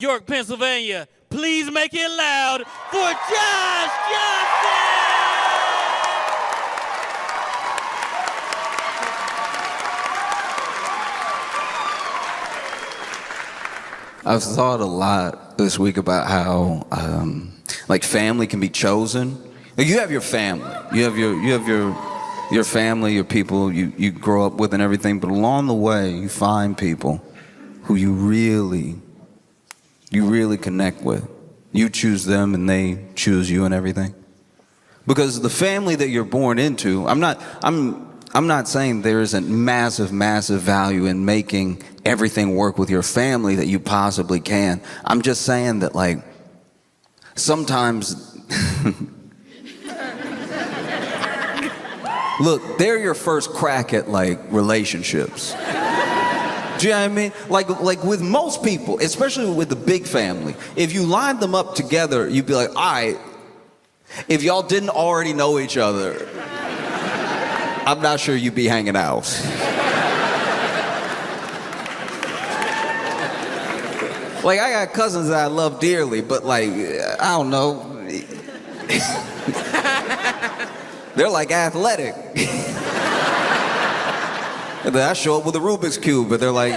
York, Pennsylvania. Please make it loud for Josh Johnson! I've thought a lot this week about how, like, family can be chosen. Like, you have your family, you have your family, your people you grow up with and everything. But along the way, you find people who you really connect with. You choose them, and they choose you, and everything. Because the family that you're born into, I'm not saying there isn't massive value in making everything work with your family that you possibly can. I'm just saying that, like, sometimes, look, they're your first crack at, like, relationships. Do you know what I mean? Like with most people, especially with the big family, if you line them up together, you'd be like, all right, if y'all didn't already know each other, I'm not sure you'd be hanging out. Like, I got cousins that I love dearly, but, like, I don't know. They're like athletic. And then I show up with a Rubik's Cube, but they're like,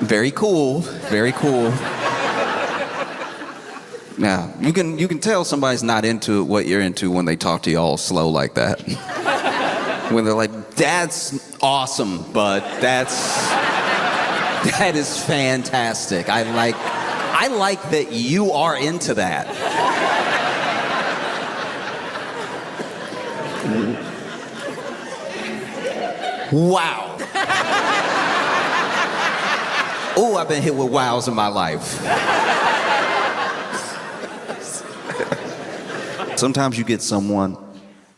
very cool, very cool. Now, you can tell somebody's not into what you're into when they talk to you all slow like that. When they're like, that's awesome, bud. That is fantastic. I like that you are into that. Wow. Oh, I've been hit with wows in my life. Sometimes you get someone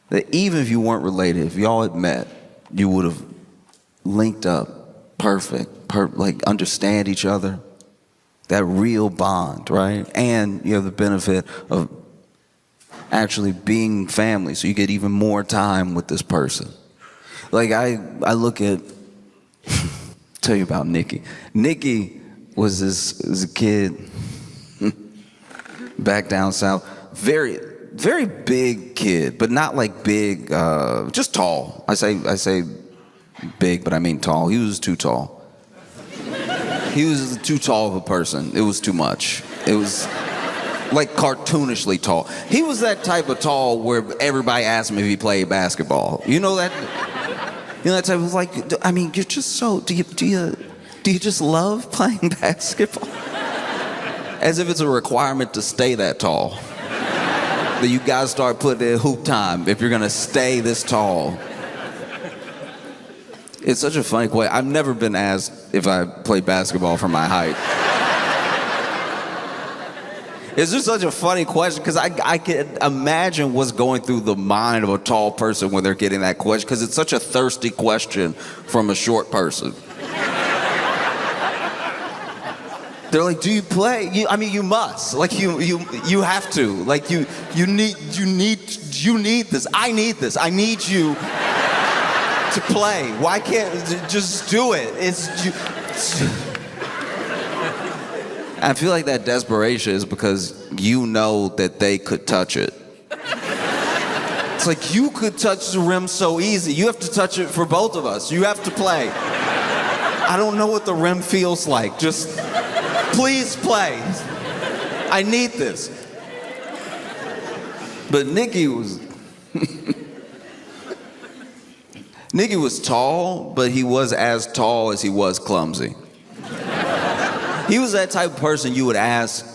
that even if you weren't related, if y'all had met, you would have linked up perfect, like understand each other. That real bond, right? And you have the benefit of actually being family, so you get even more time with this person. Like, I look at, tell you about Nikki. Nikki was a kid back down south. Very big kid, but not like big, just tall. I say big, but I mean tall. He was too tall. He was too tall of a person. It was too much. It was like cartoonishly tall. He was that type of tall where everybody asked him if he played basketball. You know that? You know that type of, like, I mean, you're just so, do you just love playing basketball? As if it's a requirement to stay that tall. That you guys start putting in hoop time if you're gonna stay this tall. It's such a funny question. I've never been asked if I play basketball for my height. It's just such a funny question because I can imagine what's going through the mind of a tall person when they're getting that question, because it's such a thirsty question from a short person. They're like, do you play? I mean, you must. Like, you have to. Like, you need this. I need this. I need you to play. Why can't just do it? I feel like that desperation is because you know that they could touch it. It's like, you could touch the rim so easy. You have to touch it for both of us. You have to play. I don't know what the rim feels like. Just please play. I need this. But Nikki was Nikki was tall, but he was as tall as he was clumsy. He was that type of person you would ask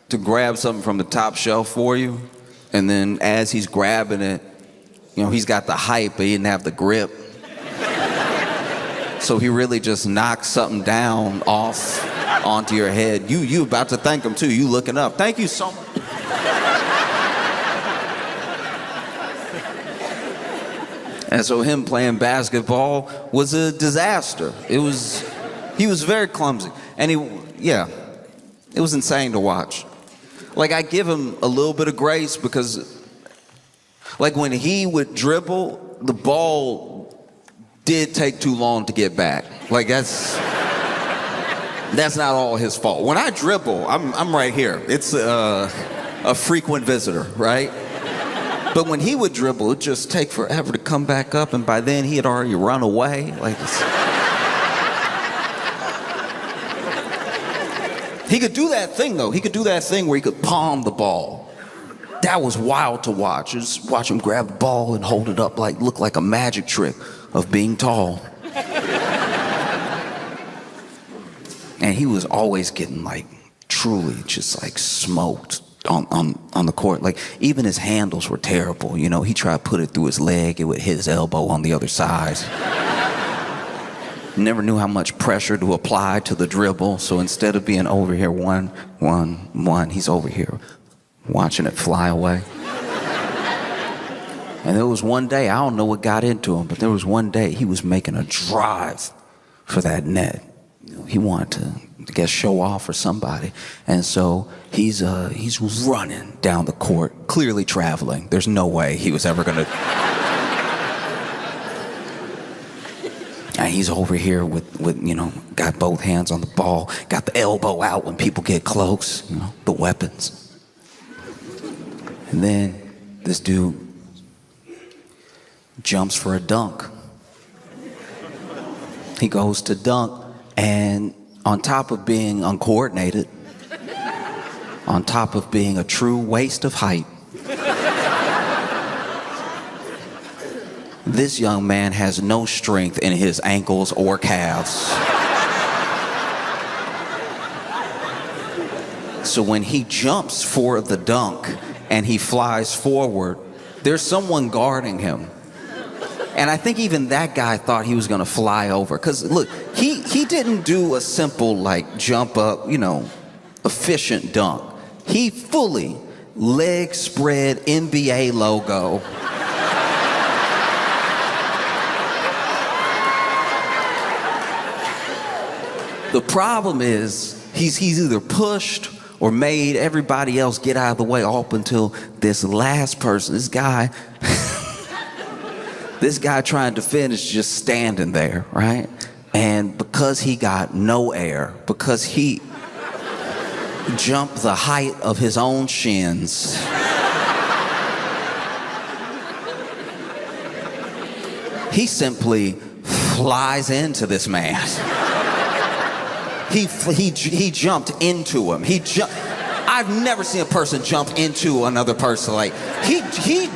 to grab something from the top shelf for you, and then as he's grabbing it, you know, he's got the hype, but he didn't have the grip. So he really just knocks something down off onto your head. You about to thank him too. You looking up. Thank you so much. And so him playing basketball was a disaster. He was very clumsy. And it was insane to watch. Like, I give him a little bit of grace because, like, when he would dribble, the ball did take too long to get back. Like, that's, That's not all his fault. When I dribble, I'm right here. It's a frequent visitor, right? But when he would dribble, it'd just take forever to come back up, and by then he had already run away. He could do that thing, though. He could do that thing where he could palm the ball. That was wild to watch. Just watch him grab the ball and hold it up look like a magic trick of being tall. And he was always getting truly just smoked on the court. Even his handles were terrible. You know, he tried to put it through his leg, it would hit his elbow on the other side. Never knew how much pressure to apply to the dribble, so instead of being over here 1, 1, 1, he's over here watching it fly away. And there was one day, I don't know what got into him, but there was one day he was making a drive for that net. He wanted to, I guess, show off for somebody. And so he's running down the court, clearly traveling. There's no way he was ever gonna. And he's over here with got both hands on the ball, got the elbow out when people get close, the weapons. And then this dude jumps for a dunk. He goes to dunk, and on top of being uncoordinated, on top of being a true waste of height, this young man has no strength in his ankles or calves. So when he jumps for the dunk and he flies forward, there's someone guarding him. And I think even that guy thought he was gonna fly over. Cause look, he didn't do a simple jump up, efficient dunk. He fully leg spread NBA logo. The problem is he's either pushed or made everybody else get out of the way up until this last person, this guy trying to finish just standing there, right? And because he got no air, because he jumped the height of his own shins, he simply flies into this man. He jumped into him. I've never seen a person jump into another person. He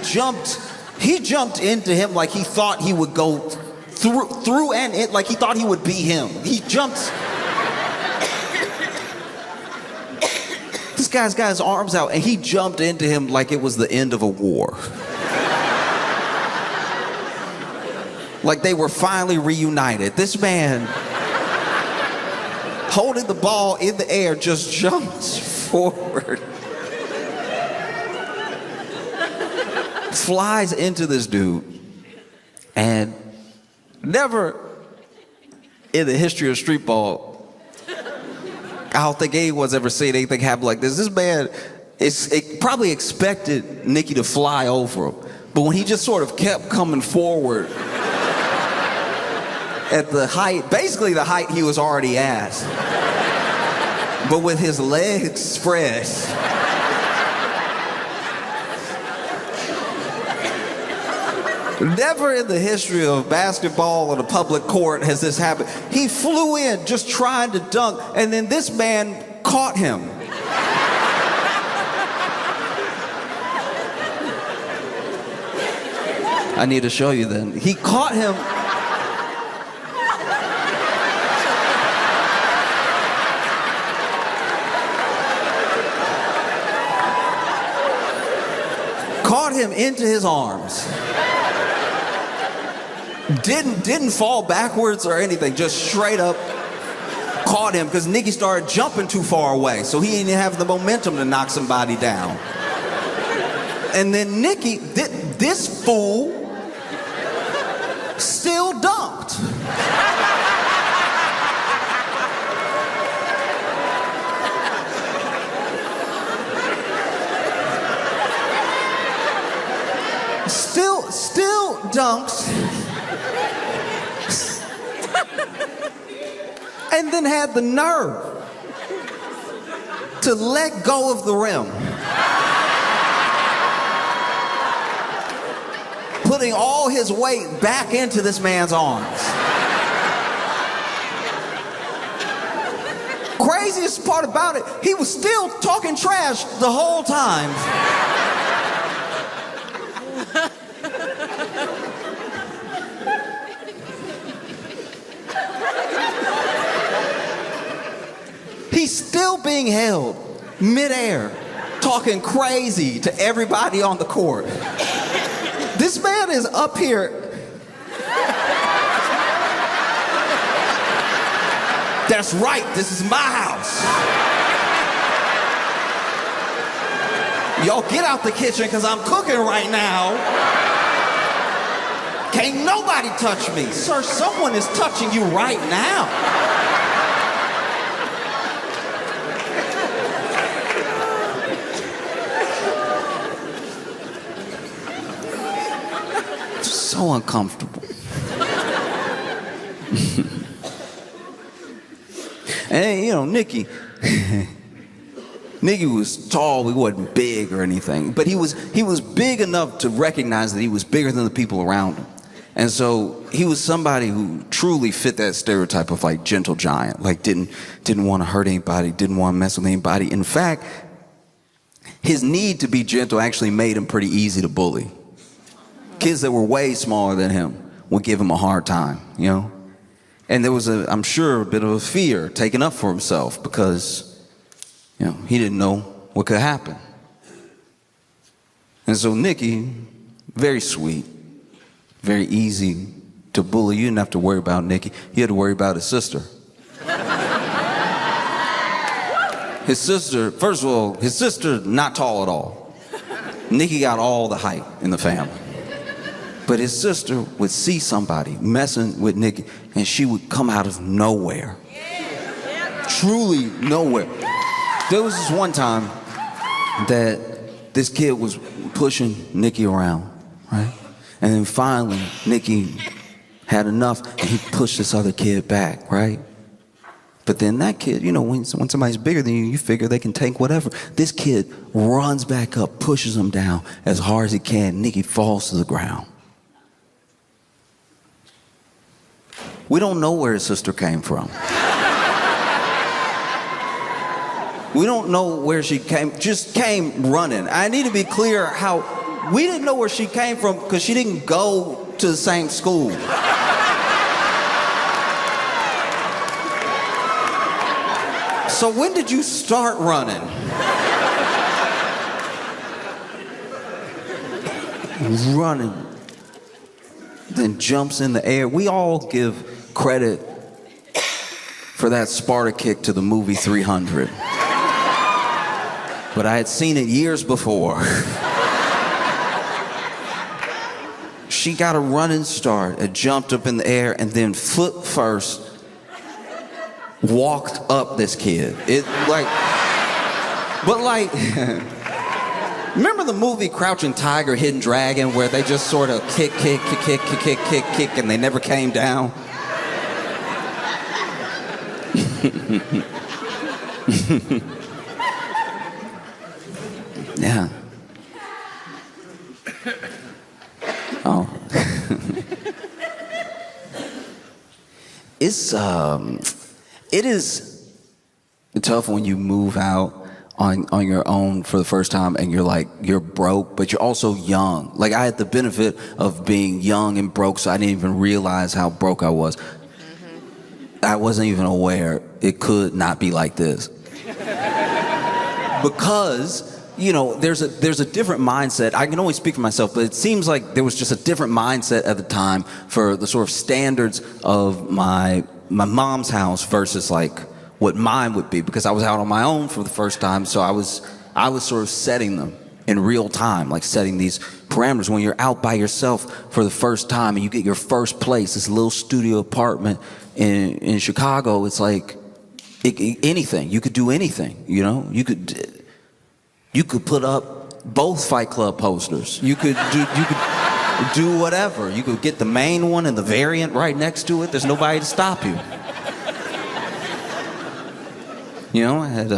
jumped into him like he thought he would go through and it, like he thought he would be him. He jumped. This guy's got his arms out and he jumped into him like it was the end of a war. Like they were finally reunited. This man, holding the ball in the air, just jumps forward. Flies into this dude. And never in the history of street ball, I don't think anyone's ever seen anything happen like this. This man probably expected Nicky to fly over him. But when he just sort of kept coming forward at the height, basically the height he was already at, but with his legs spread. Never in the history of basketball on a public court has this happened. He flew in just trying to dunk, and then this man caught him. I need to show you then. He caught him. Caught him into his arms. Didn't fall backwards or anything, just straight up caught him because Nicky started jumping too far away, so he didn't have the momentum to knock somebody down. And then Nicky, this fool, still dunked. Still dunks. And then had the nerve to let go of the rim. Putting all his weight back into this man's arms. Craziest part about it, he was still talking trash the whole time. He's still being held midair, talking crazy to everybody on the court. This man is up here. That's right, this is my house. Y'all get out the kitchen because I'm cooking right now. Can't nobody touch me. Sir, someone is touching you right now. So uncomfortable. And you know, Nicky was tall. He wasn't big or anything, but he was big enough to recognize that he was bigger than the people around him. And so he was somebody who truly fit that stereotype of like gentle giant, like didn't want to hurt anybody, didn't want to mess with anybody. In fact, his need to be gentle actually made him pretty easy to bully. Kids that were way smaller than him would give him a hard time, you know? And there was, I'm sure, a bit of a fear taken up for himself because, you know, he didn't know what could happen. And so Nicky, very sweet, very easy to bully. You didn't have to worry about Nicky. You had to worry about his sister. His sister, first of all, his sister, not tall at all. Nicky got all the height in the family. But his sister would see somebody messing with Nicky, and she would come out of nowhere. Truly nowhere. There was this one time that this kid was pushing Nicky around, right? And then finally, Nicky had enough, and he pushed this other kid back, right? But then that kid, you know, when somebody's bigger than you, you figure they can take whatever. This kid runs back up, pushes him down as hard as he can. Nicky falls to the ground. We don't know where his sister came from. We don't know where she just came running. I need to be clear how, we didn't know where she came from because she didn't go to the same school. So when did you start running? Running. Then jumps in the air. We all give credit for that Sparta kick to the movie 300. But I had seen it years before. She got a running start, it jumped up in the air, and then foot first walked up this kid. Remember the movie Crouching Tiger, Hidden Dragon, where they just sort of kick, and they never came down? Yeah. Oh. It is tough when you move out on your own for the first time and you're broke, but you're also young. Like, I had the benefit of being young and broke, so I didn't even realize how broke I was. I wasn't even aware it could not be like this. Because, you know, there's a different mindset. I can only speak for myself, but it seems like there was just a different mindset at the time for the sort of standards of my mom's house versus like what mine would be, because I was out on my own for the first time, so I was sort of setting them in real time, like setting these parameters. When you're out by yourself for the first time and you get your first place, this little studio apartment in Chicago, it's like anything. You could do anything, you know? You could put up both Fight Club posters. You could do whatever. You could get the main one and the variant right next to it. There's nobody to stop you. You know, I had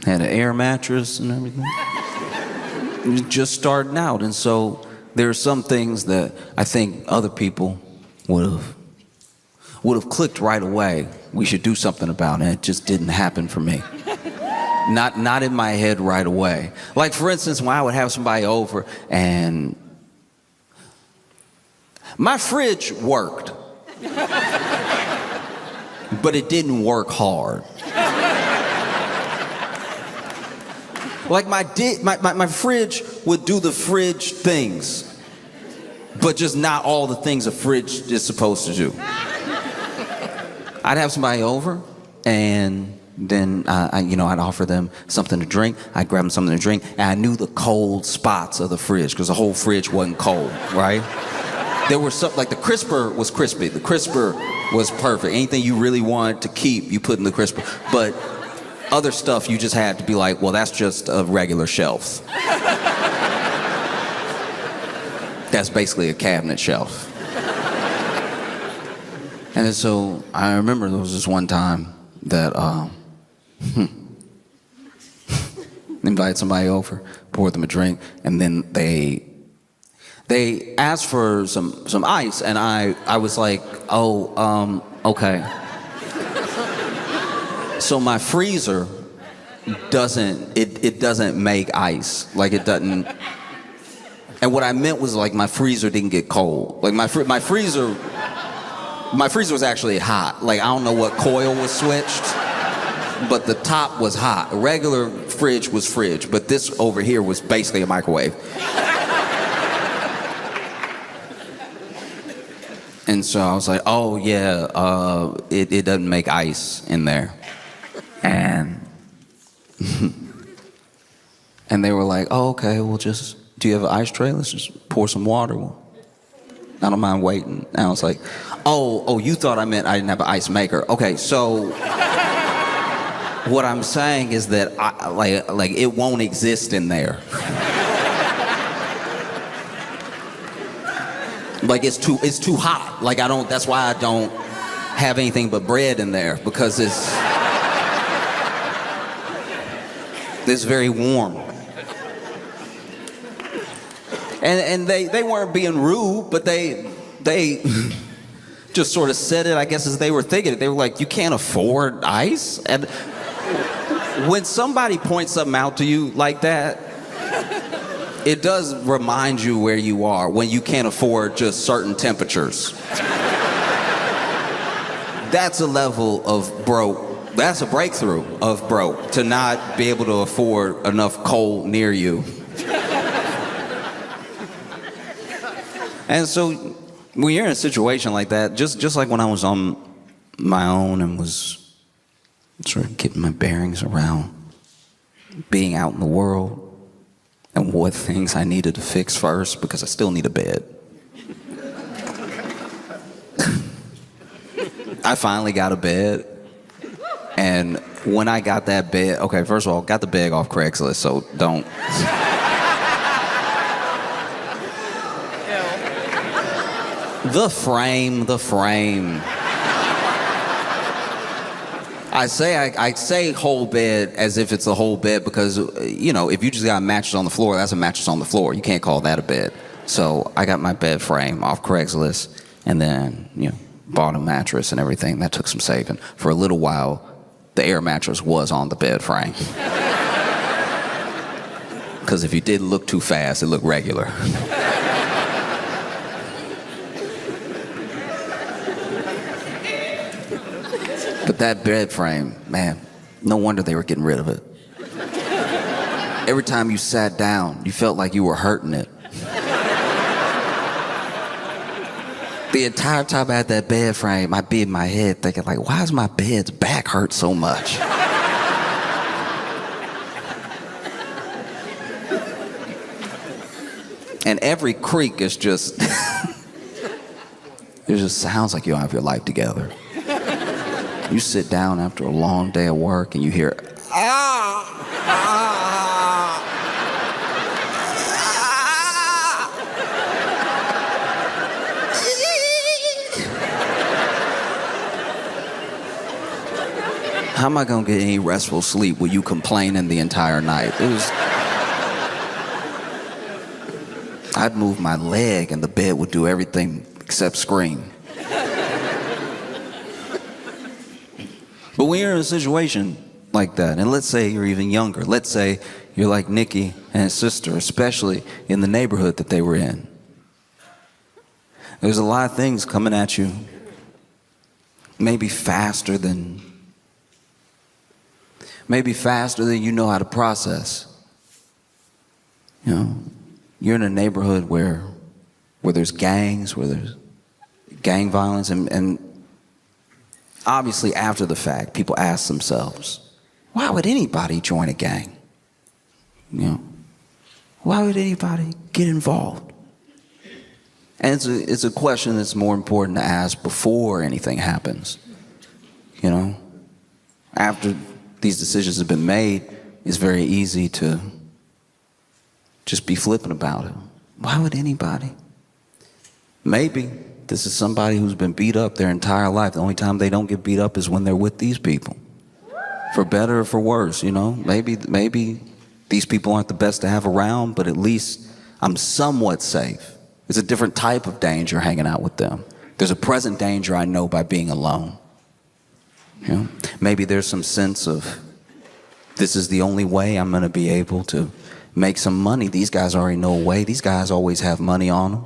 Had an air mattress and everything. It was just starting out, and so there are some things that I think other people would have clicked right away. We should do something about it. It just didn't happen for me. Not in my head right away. Like, for instance, when I would have somebody over and my fridge worked, but it didn't work hard. Like my fridge would do the fridge things, but just not all the things a fridge is supposed to do. I'd have somebody over, and then I'd offer them something to drink. I'd grab them something to drink, and I knew the cold spots of the fridge because the whole fridge wasn't cold, right? There were some, like the crisper was crispy. The crisper was perfect. Anything you really wanted to keep, you put in the crisper. But other stuff, you just had to be like, well, that's just a regular shelf. That's basically a cabinet shelf. And so I remember there was this one time that invited somebody over, poured them a drink, and then they asked for some ice, and I was like, okay. So my freezer doesn't make ice, like it doesn't. And what I meant was like my freezer didn't get cold. Like my freezer was actually hot. Like I don't know what coil was switched, but the top was hot. A regular fridge was fridge, but this over here was basically a microwave. And so I was like, oh yeah, it doesn't make ice in there. And and they were like, oh, okay, well do you have an ice tray? Let's just pour some water. Well, I don't mind waiting. And I was like, oh, you thought I meant I didn't have an ice maker. Okay, so what I'm saying is that like it won't exist in there. Like it's too hot. Like that's why I don't have anything but bread in there, because it's very warm. And they weren't being rude, but they just sort of said it, I guess, as they were thinking it. They were like, you can't afford ice? And when somebody points something out to you like that, it does remind you where you are when you can't afford just certain temperatures. That's a level of broke. That's a breakthrough of broke, to not be able to afford enough coal near you. And so when you're in a situation like that, just like when I was on my own and was sort of getting my bearings around being out in the world and what things I needed to fix first, because I still need a bed. I finally got a bed. And when I got that bed, okay, first of all, got the bed off Craigslist, so don't. The frame. I say whole bed as if it's a whole bed because, if you just got a mattress on the floor, that's a mattress on the floor. You can't call that a bed. So I got my bed frame off Craigslist and then, bought a mattress and everything. That took some saving. For a little while, the air mattress was on the bed frame. Because if you didn't look too fast, it looked regular. But that bed frame, man, no wonder they were getting rid of it. Every time you sat down, you felt like you were hurting it. The entire time I had that bed frame, I'd be in my head thinking, like, why does my bed's back hurt so much? And every creak is just, it just sounds like you don't have your life together. You sit down after a long day of work and you hear, how am I gonna get any restful sleep with you complaining the entire night? I'd move my leg and the bed would do everything except scream. But when you're in a situation like that, and let's say you're even younger, let's say you're like Nikki and his sister, especially in the neighborhood that they were in. There's a lot of things coming at you, maybe faster than you know how to process. You know, you're in a neighborhood where there's gangs, where there's gang violence, and obviously after the fact, people ask themselves, why would anybody join a gang? You know, why would anybody get involved? And it's a question that's more important to ask before anything happens. You know, after these decisions have been made, it's very easy to just be flippant about it. Why would anybody? Maybe this is somebody who's been beat up their entire life. The only time they don't get beat up is when they're with these people. For better or for worse, you know. Maybe these people aren't the best to have around, but at least I'm somewhat safe. It's a different type of danger hanging out with them. There's a present danger I know by being alone. You know? Maybe there's some sense of, this is the only way I'm going to be able to make some money. These guys already know a way. These guys always have money on them.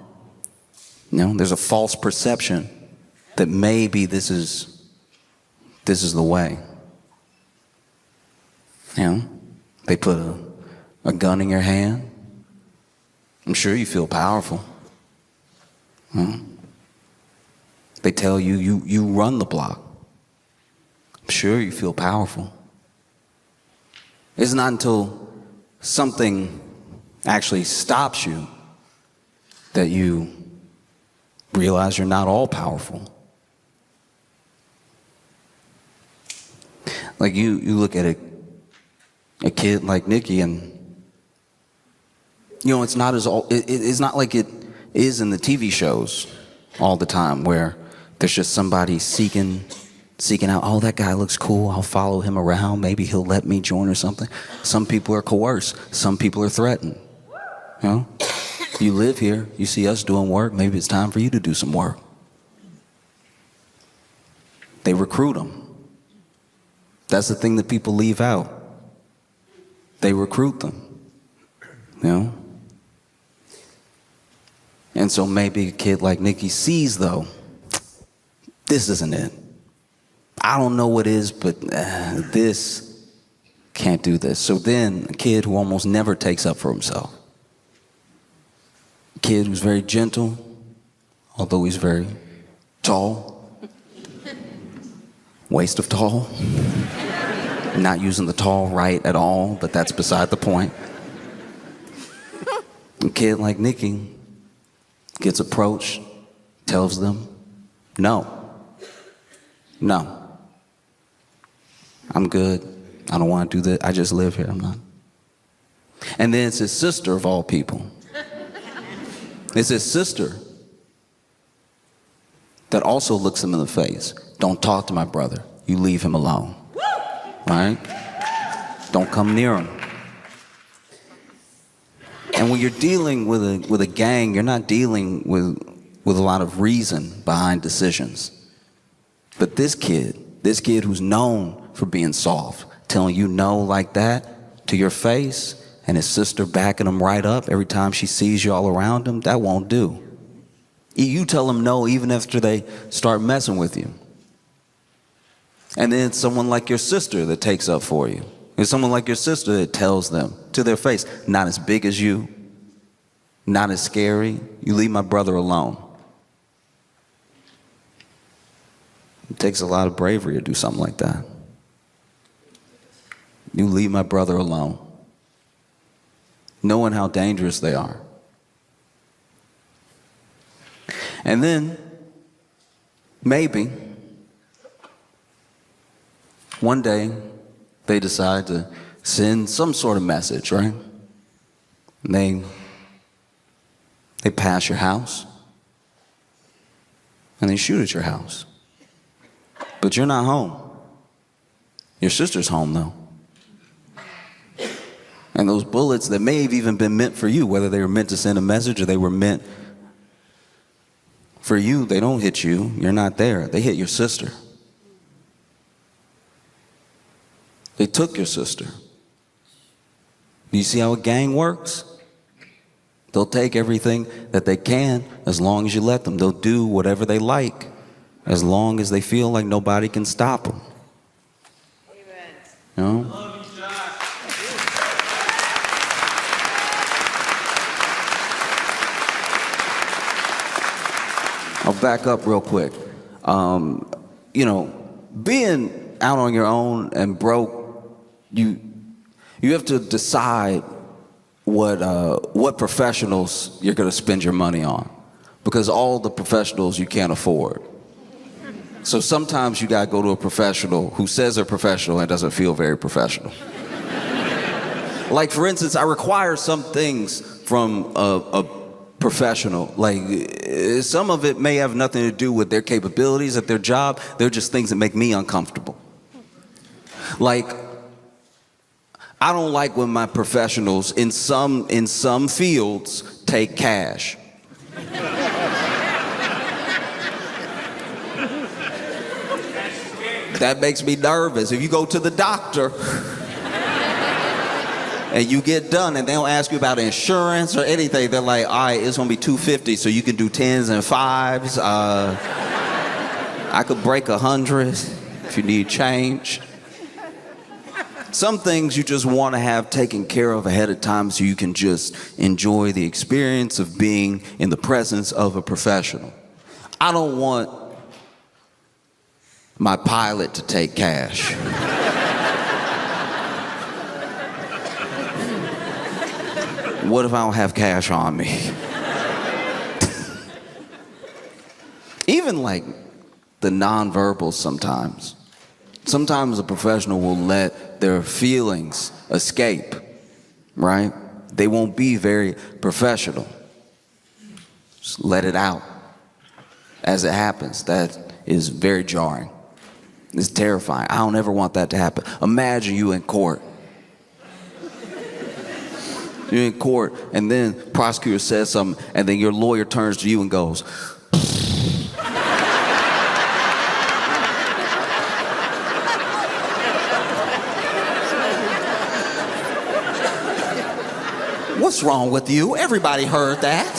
You know, there's a false perception that maybe this is the way. You know, they put a gun in your hand. I'm sure you feel powerful. They tell you run the block. I'm sure you feel powerful. It's not until something actually stops you that you realize you're not all powerful. Like you look at a kid like Nikki, and you know, it's not like it is in the TV shows all the time, where there's just somebody seeking out, oh, that guy looks cool, I'll follow him around, maybe he'll let me join or something. Some people are coerced, some people are threatened. You know, you live here, you see us doing work, maybe it's time for you to do some work. They recruit them. That's the thing that people leave out. They recruit them, you know? And so maybe a kid like Nikki sees, though, this isn't it. I don't know what is, but this can't do this. So then a kid who almost never takes up for himself, a kid who's very gentle, although he's very tall, waste of tall, not using the tall right at all, but that's beside the point. A kid like Nikki gets approached, tells them, no, I'm good. I don't want to do this. I just live here. I'm not. And then it's his sister, of all people. It's his sister that also looks him in the face. Don't talk to my brother. You leave him alone. Right? Don't come near him. And when you're dealing with a gang, you're not dealing with a lot of reason behind decisions. But this kid who's known for being soft, telling you no like that to your face, and his sister backing him right up every time she sees you all around him, that won't do. You tell them no even after they start messing with you. And then it's someone like your sister that takes up for you. It's someone like your sister that tells them to their face, not as big as you, not as scary. You leave my brother alone. It takes a lot of bravery to do something like that. You leave my brother alone, knowing how dangerous they are. And then, maybe, one day, they decide to send some sort of message, right? And they pass your house, and they shoot at your house. But you're not home. Your sister's home, though. And those bullets that may have even been meant for you, whether they were meant to send a message or they were meant for you, they don't hit you. You're not there. They hit your sister. They took your sister. You see how a gang works? They'll take everything that they can as long as you let them. They'll do whatever they like as long as they feel like nobody can stop them. Amen. You know? I'll back up real quick. Being out on your own and broke, you have to decide what professionals you're going to spend your money on, because all the professionals you can't afford. So sometimes you got to go to a professional who says they're professional and doesn't feel very professional. Like, for instance, I require some things from a professional. Like, some of it may have nothing to do with their capabilities at their job. They're just things that make me uncomfortable. Like, I don't like when my professionals in some fields take cash. That makes me nervous. If you go to the doctor and you get done and they don't ask you about insurance or anything, they're like, all right, it's gonna be $250, so you can do 10s and 5s. I could break 100 if you need change. Some things you just want to have taken care of ahead of time so you can just enjoy the experience of being in the presence of a professional. I don't want my pilot to take cash. What if I don't have cash on me? Even like the nonverbals sometimes. Sometimes a professional will let their feelings escape, right? They won't be very professional. Just let it out as it happens. That is very jarring. It's terrifying. I don't ever want that to happen. Imagine you in court. You're in court, and then prosecutor says something, and then your lawyer turns to you and goes, "What's wrong with you? Everybody heard that.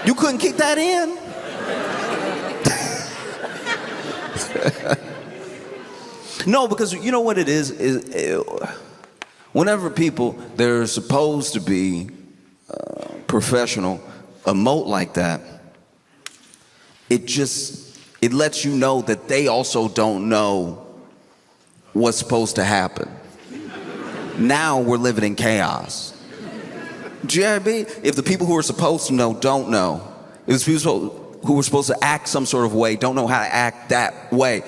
You couldn't keep that in?" No, because you know what it is whenever people, they're supposed to be professional, emote like that, it lets you know that they also don't know what's supposed to happen. Now we're living in chaos. Do you know what I mean? If the people who are supposed to know don't know, if the people who were supposed to act some sort of way don't know how to act that way,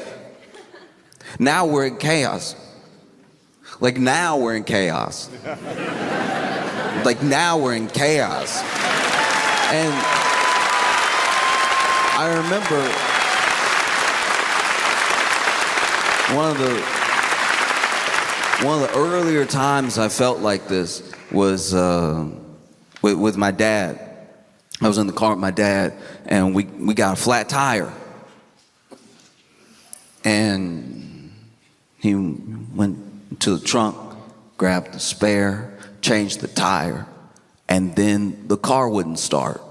now we're in chaos. Like, now we're in chaos. Like, now we're in chaos. And I remember one of the earlier times I felt like this was with my dad. I was in the car with my dad, and we got a flat tire. And he went to the trunk, grabbed the spare, changed the tire, and then the car wouldn't start.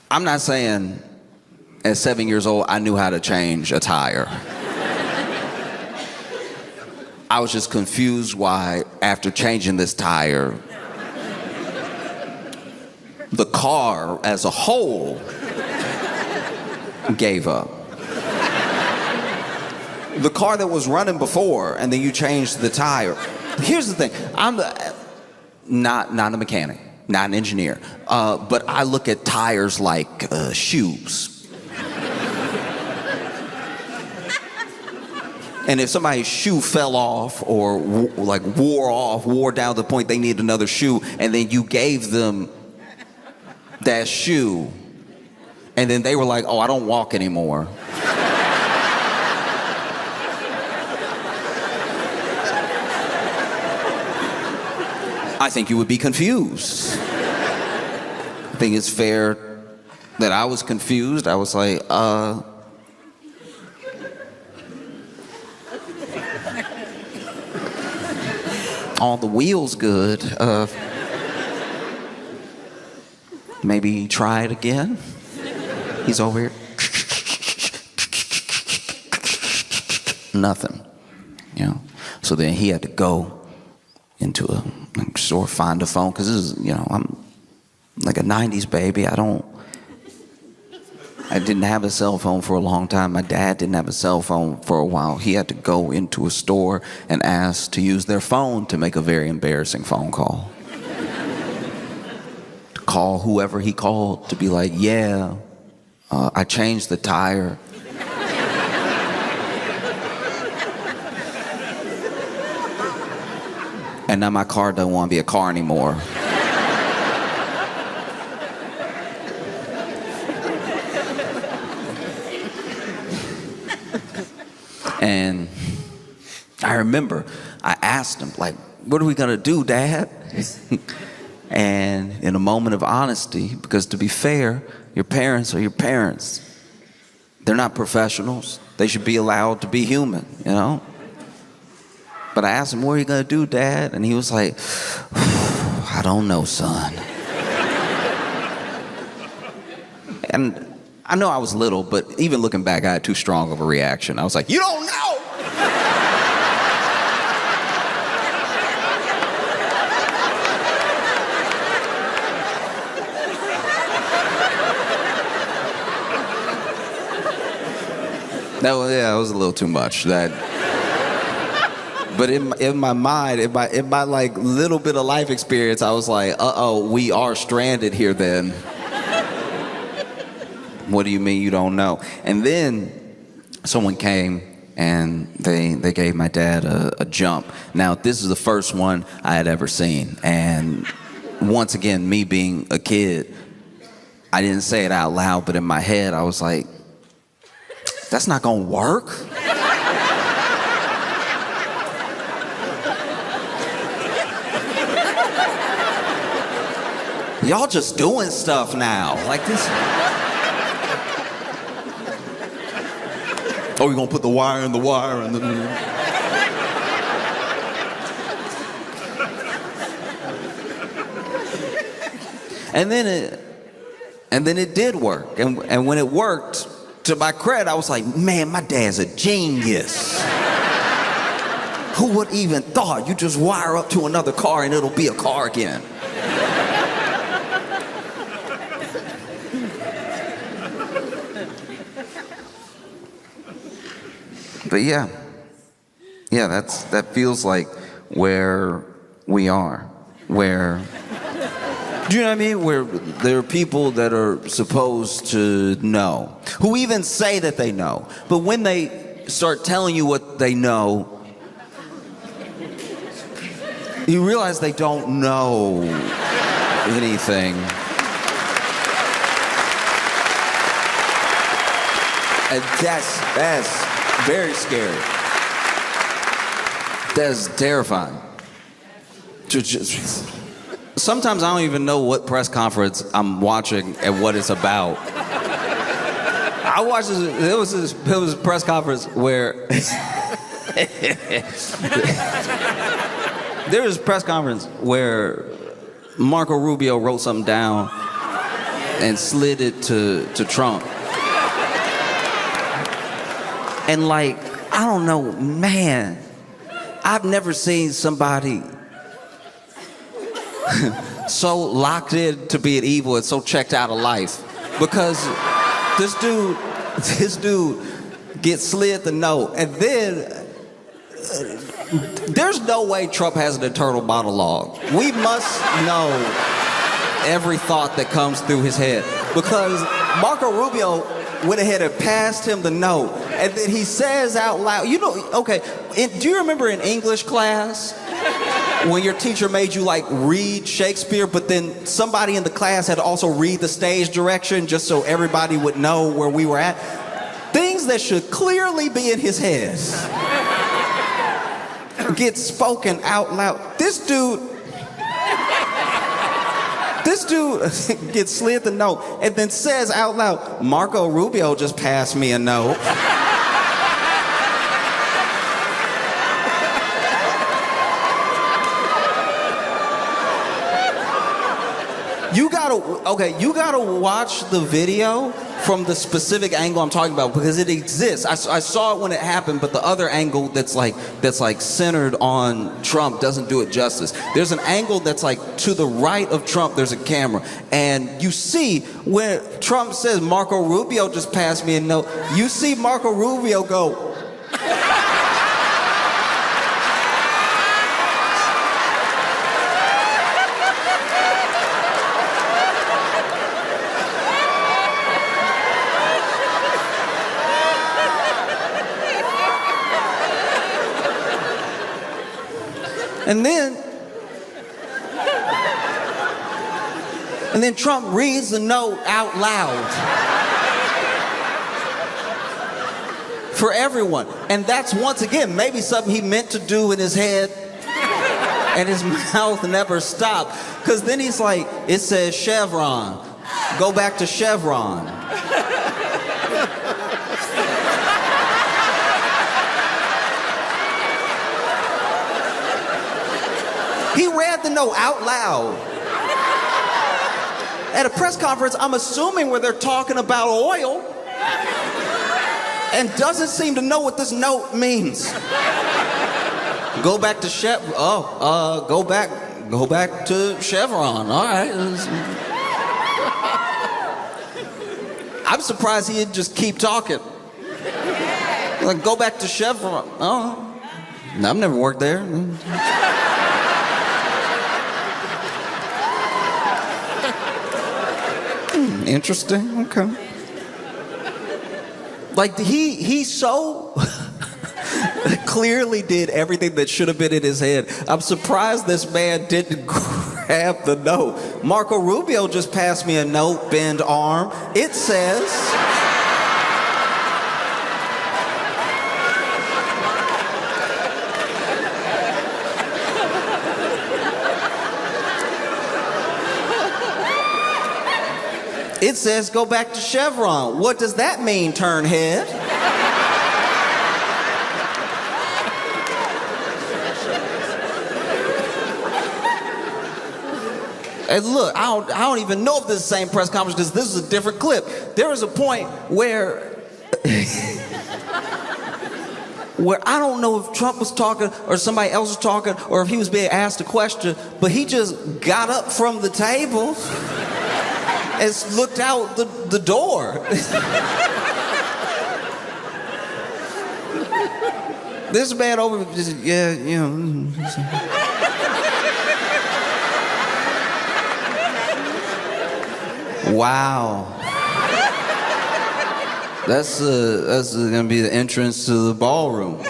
I'm not saying at 7 years old I knew how to change a tire. I was just confused why, after changing this tire, the car as a whole gave up. The car that was running before, and then you changed the tire. Here's the thing, I'm not a mechanic, not an engineer, but I look at tires like shoes. And if somebody's shoe fell off or wore down to the point they need another shoe, and then you gave them that shoe, And then they were like, oh, I don't walk anymore. I think you would be confused. I think it's fair that I was confused. I was like, all the wheels good. Maybe try it again. He's over here. Nothing. You know. So then he had to go into a store, find a phone, because this is, you know, I'm like a 90s baby. I didn't have a cell phone for a long time. My dad didn't have a cell phone for a while. He had to go into a store and ask to use their phone to make a very embarrassing phone call. To call whoever he called to be like, yeah, I changed the tire. And now my car doesn't want to be a car anymore. And I remember I asked him, like, what are we gonna do, Dad? And in a moment of honesty, because to be fair, your parents are your parents. They're not professionals. They should be allowed to be human, you know? But I asked him, what are you gonna do, Dad? And he was like, I don't know, son. And I know I was little, but even looking back, I had too strong of a reaction. I was like, you don't know! That was a little too much. But in my mind, in my like little bit of life experience, I was like, uh-oh, we are stranded here then. What do you mean you don't know? And then someone came and they gave my dad a jump. Now, this is the first one I had ever seen. And once again, me being a kid, I didn't say it out loud, but in my head, I was like, that's not gonna work. Y'all just doing stuff now. Like this. Oh, you're gonna put the wire in the wire and and then it did work. And when it worked, to my credit, I was like, man, my dad's a genius. Who would even thought you just wire up to another car and it'll be a car again? But yeah, that feels like where we are, where, do you know what I mean? Where there are people that are supposed to know, who even say that they know, but when they start telling you what they know, you realize they don't know anything. And that's very scary. That's terrifying. Sometimes I don't even know what press conference I'm watching and what it's about. I watched this, there was a press conference where there was a press conference where Marco Rubio wrote something down and slid it to Trump. And like, I don't know, man, I've never seen somebody so locked in to being evil and so checked out of life. Because this dude gets slid the note, and then there's no way Trump has an internal monologue. We must know every thought that comes through his head. Because Marco Rubio went ahead and passed him the note, and then he says out loud, you know, okay, do you remember in English class when your teacher made you like read Shakespeare, but then somebody in the class had to also read the stage direction just so everybody would know where we were at. Things that should clearly be in his head get spoken out loud. This dude gets slid the note and then says out loud, Marco Rubio just passed me a note. You gotta watch the video from the specific angle I'm talking about because it exists. I saw it when it happened, but the other angle that's like centered on Trump doesn't do it justice. There's an angle that's like to the right of Trump, there's a camera, and you see when Trump says Marco Rubio just passed me a note, you see Marco Rubio go, and then Trump reads the note out loud for everyone. And that's, once again, maybe something he meant to do in his head and his mouth never stopped. Because then he's like, it says Chevron. Go back to Chevron. He read the note out loud at a press conference, I'm assuming, where they're talking about oil, and doesn't seem to know what this note means. Go back to go back to Chevron. All right. I'm surprised he didn't just keep talking. Like, go back to Chevron. Oh, I've never worked there. Interesting. Okay. Like he so clearly did everything that should have been in his head. I'm surprised this man didn't grab the note. Marco Rubio just passed me a note, bend arm. It says, it says go back to Chevron. What does that mean, turnhead? And look, I don't even know if this is the same press conference because this is a different clip. There was a point where I don't know if Trump was talking or somebody else was talking or if he was being asked a question, but he just got up from the table and looked out the door. This man over just, yeah, you know. Wow. That's gonna be the entrance to the ballroom.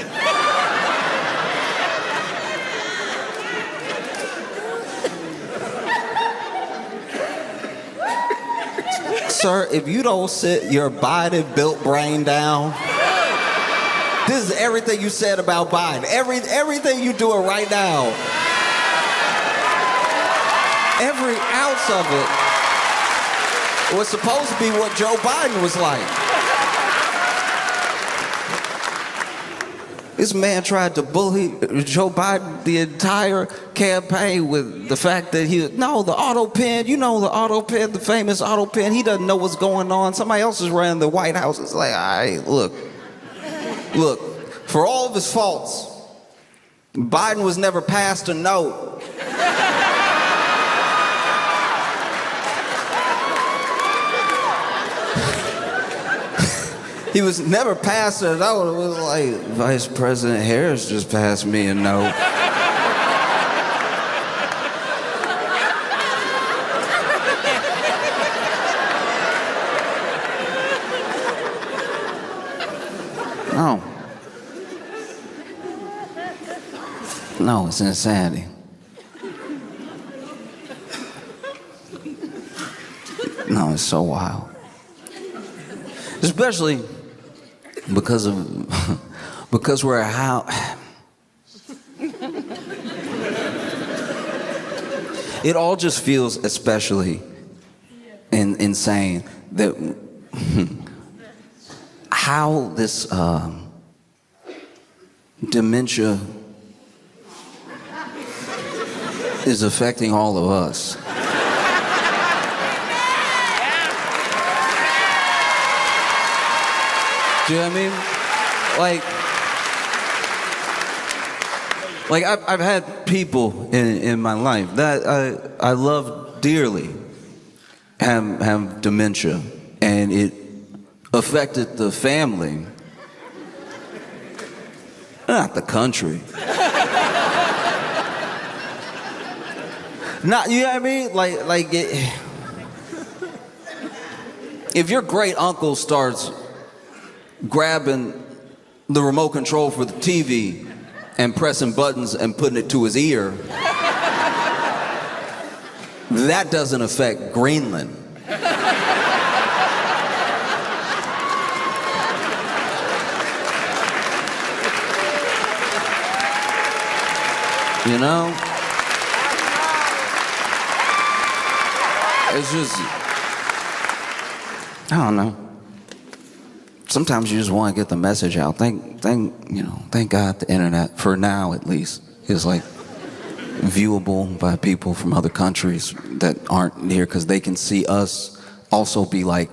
Sir, if you don't sit your Biden-built brain down, this is everything you said about Biden. Everything you're doing right now. Every ounce of it was supposed to be what Joe Biden was like. This man tried to bully Joe Biden the entire campaign with the fact that the auto pen, the auto pen, the famous auto pen, he doesn't know what's going on. Somebody else is running the White House. It's like, all right, look, for all of his faults, Biden was never passed a note. He was never passed a note. It was like, Vice President Harris just passed me a note. No, it's insanity. it's so wild. Especially because we're how. It all just feels especially insane that how this dementia is affecting all of us. Do you know what I mean? Like I've had people in my life that I love dearly have dementia, and it affected the family, not the country. Not, you know what I mean? Like if your great uncle starts grabbing the remote control for the TV and pressing buttons and putting it to his ear, that doesn't affect Greenland. You know? It's just, I don't know. Sometimes you just want to get the message out. Thank God the internet, for now at least, is like viewable by people from other countries that aren't near, because they can see us also be like,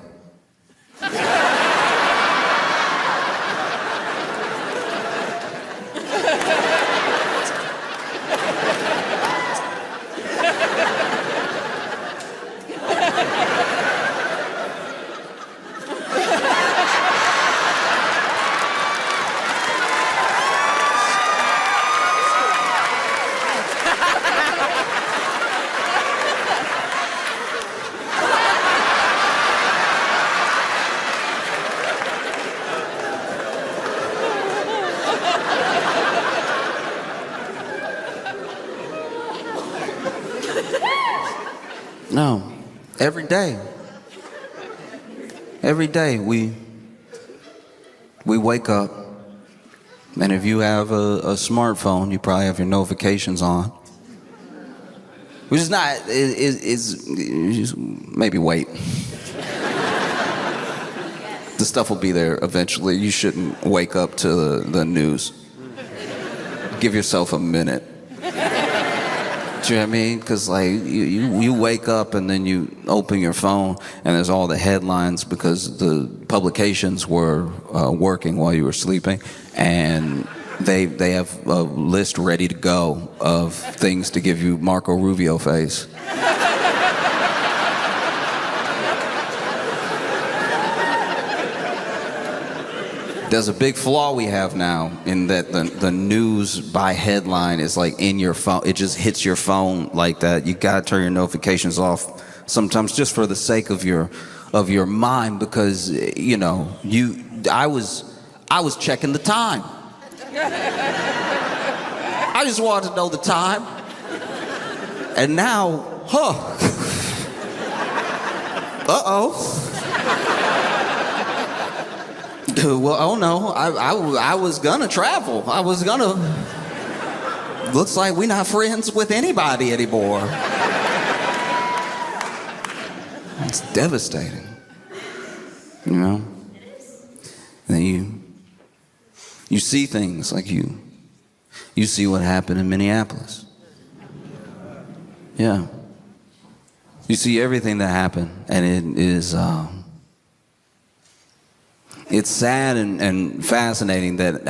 no, every day we wake up, and if you have a smartphone, you probably have your notifications on, which is not, is maybe wait. The stuff will be there eventually. You shouldn't wake up to the news. Give yourself a minute. Do you know what I mean? Because like you wake up and then you open your phone and there's all the headlines because the publications were working while you were sleeping, and they have a list ready to go of things to give you Marco Rubio face. There's a big flaw we have now in that the news by headline is like in your phone. It just hits your phone like that. You gotta turn your notifications off sometimes just for the sake of your mind, because you know I was checking the time. I just wanted to know the time, and now, uh-oh. Well, oh no, I was gonna travel. Looks like we're not friends with anybody anymore. It's devastating. You know? And then you see things like you see what happened in Minneapolis. Yeah. You see everything that happened, and it is it's sad and fascinating that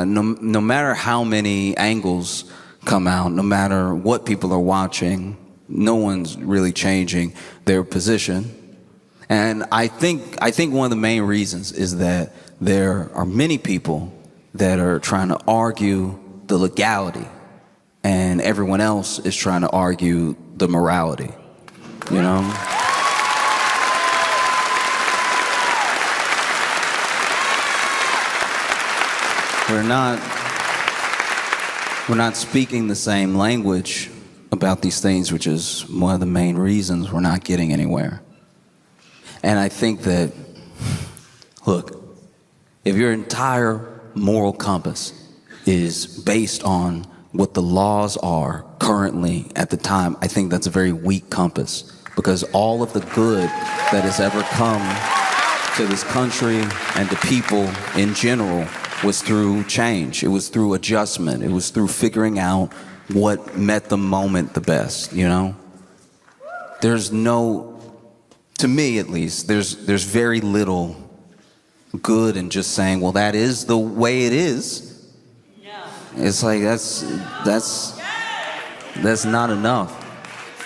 no matter how many angles come out, no matter what people are watching, no one's really changing their position. And I think one of the main reasons is that there are many people that are trying to argue the legality, and everyone else is trying to argue the morality, you know? We're not speaking the same language about these things, which is one of the main reasons we're not getting anywhere. And I think that, look, if your entire moral compass is based on what the laws are currently at the time, I think that's a very weak compass, because all of the good that has ever come to this country and to people in general was through change. It was through adjustment. It was through figuring out what met the moment the best, you know? There's no, to me at least, there's very little good in just saying, well, that is the way it is. Yeah. It's like, that's not enough.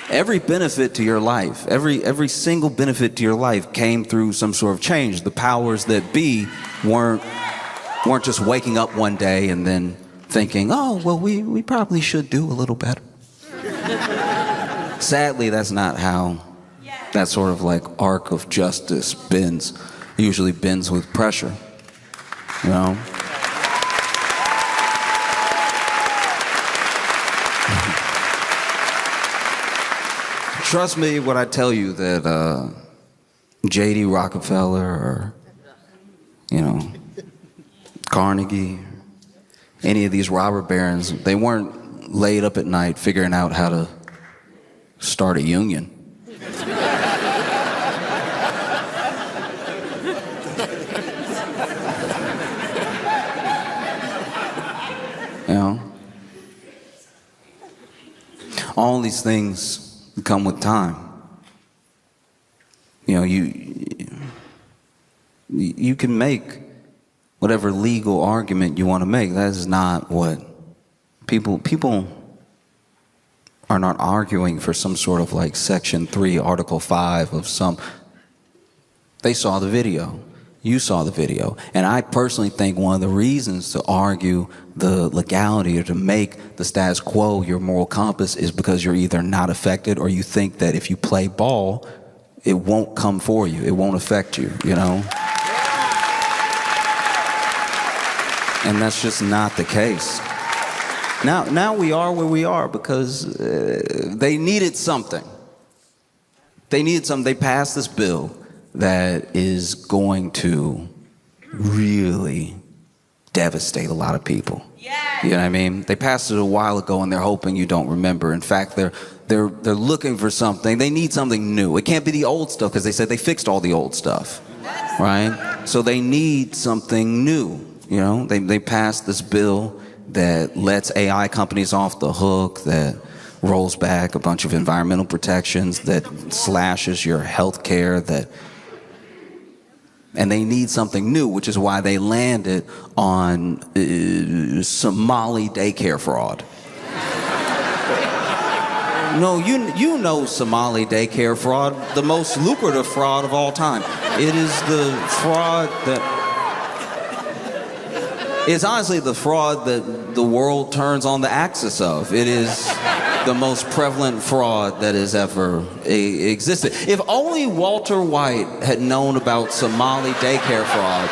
Every benefit to your life, every single benefit to your life came through some sort of change. The powers that be weren't just waking up one day and then thinking, oh, well, we probably should do a little better. Sadly, that's not how that sort of like arc of justice bends. It usually bends with pressure, you know? Trust me when I tell you that J.D. Rockefeller or, you know, Carnegie, any of these robber barons, they weren't laid up at night figuring out how to start a union. You know? All these things come with time. You know, you can make whatever legal argument you want to make. That is not what people are not arguing for some sort of like Section 3, Article 5 of some. They saw the video. You saw the video. And I personally think one of the reasons to argue the legality or to make the status quo your moral compass is because you're either not affected or you think that if you play ball, it won't come for you. It won't affect you, you know? And that's just not the case. Now we are where we are because they needed something. They passed this bill that is going to really devastate a lot of people. Yes. You know what I mean? They passed it a while ago and they're hoping you don't remember. In fact, they're looking for something. They need something new. It can't be the old stuff because they said they fixed all the old stuff, right? So they need something new. You know, they passed this bill that lets AI companies off the hook, that rolls back a bunch of environmental protections, that slashes your health care, and they need something new, which is why they landed on Somali daycare fraud. No, you know Somali daycare fraud, the most lucrative fraud of all time. It is the fraud that... It's honestly the fraud that the world turns on the axis of. It is the most prevalent fraud that has ever existed. If only Walter White had known about Somali daycare fraud,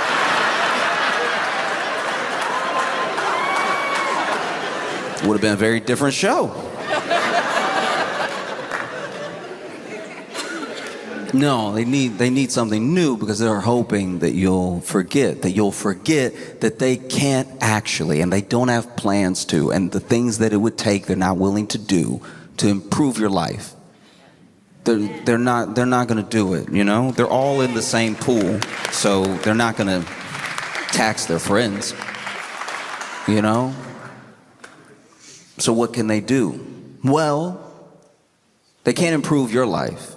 would have been a very different show. No, they need something new because they're hoping that you'll forget that they can't actually, and they don't have plans to, and the things that it would take they're not willing to do to improve your life. They're not going to do it, you know? They're all in the same pool, so they're not going to tax their friends, you know? So what can they do? Well, they can't improve your life.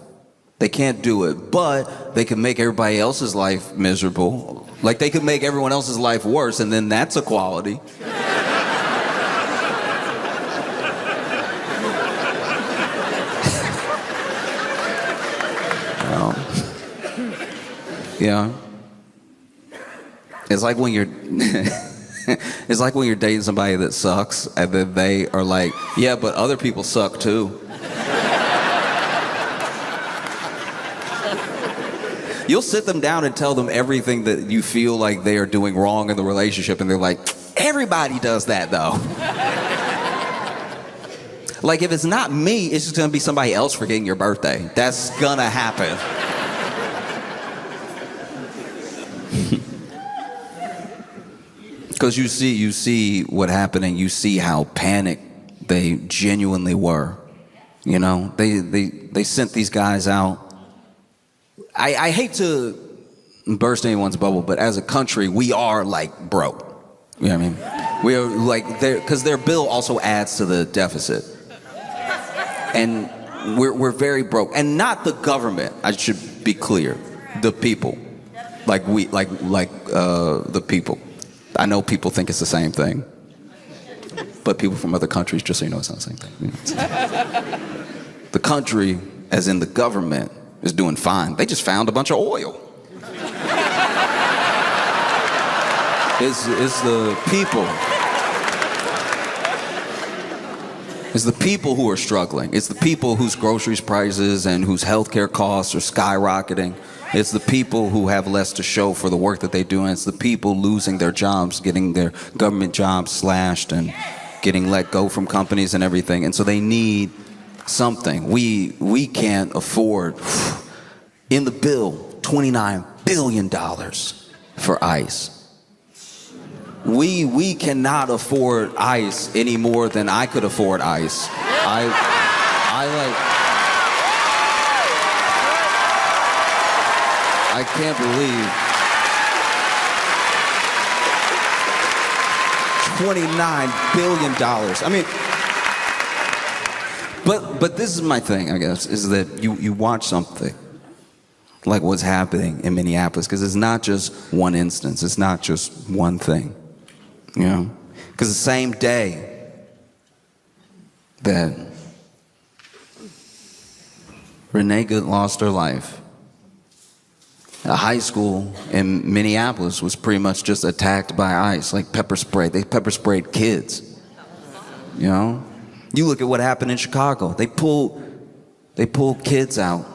They can't do it, but they can make everybody else's life miserable. Like they could make everyone else's life worse, and then that's equality. Yeah. It's like when you're it's like when you're dating somebody that sucks, and then they are like, yeah, but other people suck too. You'll sit them down and tell them everything that you feel like they are doing wrong in the relationship, and they're like, everybody does that though. Like if it's not me, it's just gonna be somebody else forgetting your birthday. That's gonna happen. Because you see what happened, and you see how panicked they genuinely were. You know, they sent these guys out. I hate to burst anyone's bubble, but as a country, we are like broke. You know what I mean? We are like, because their bill also adds to the deficit. And we're very broke. And not the government, I should be clear. The people. Like the people. I know people think it's the same thing. But people from other countries, just so you know, it's not the same thing. The country, as in the government, is doing fine. They just found a bunch of oil. It's the people. It's the people who are struggling. It's the people whose groceries prices and whose healthcare costs are skyrocketing. It's the people who have less to show for the work that they do. And it's the people losing their jobs, getting their government jobs slashed and getting let go from companies and everything. And so they need something. We can't afford, in the bill, $29 billion for ICE. We cannot afford ICE any more than I could afford ICE. I can't believe $29 billion. I mean, but this is my thing, I guess, is that you watch something like what's happening in Minneapolis, because it's not just one instance, it's not just one thing, you know? Because the same day that Renee Good lost her life, a high school in Minneapolis was pretty much just attacked by ICE, like pepper spray. They pepper sprayed kids, you know? You look at what happened in Chicago. They pulled kids out.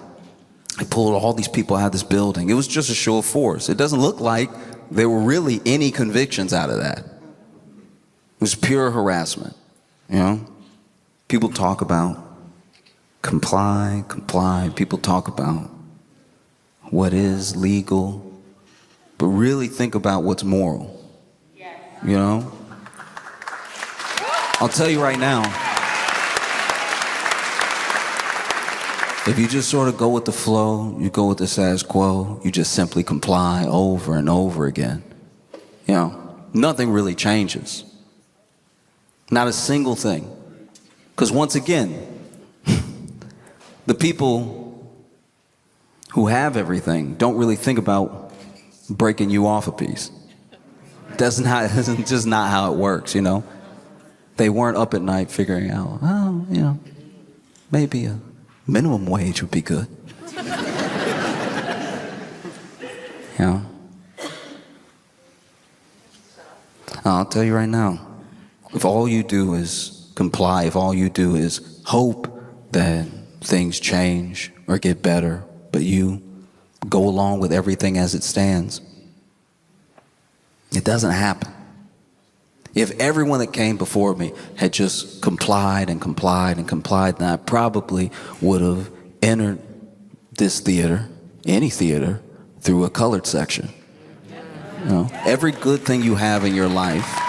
They pulled all these people out of this building. It was just a show of force. It doesn't look like there were really any convictions out of that. It was pure harassment, you know? People talk about comply. People talk about what is legal, but really think about what's moral, you know? I'll tell you right now, if you just sort of go with the flow, you go with the status quo, you just simply comply over and over again, you know, nothing really changes. Not a single thing. Because once again, the people who have everything don't really think about breaking you off a piece. That's just not how it works, you know? They weren't up at night figuring out, oh, you know, maybe a minimum wage would be good. You know? I'll tell you right now, if all you do is comply, if all you do is hope that things change or get better, but you go along with everything as it stands, it doesn't happen. If everyone that came before me had just complied, then I probably would have entered this theater, any theater, through a colored section. You know, every good thing you have in your life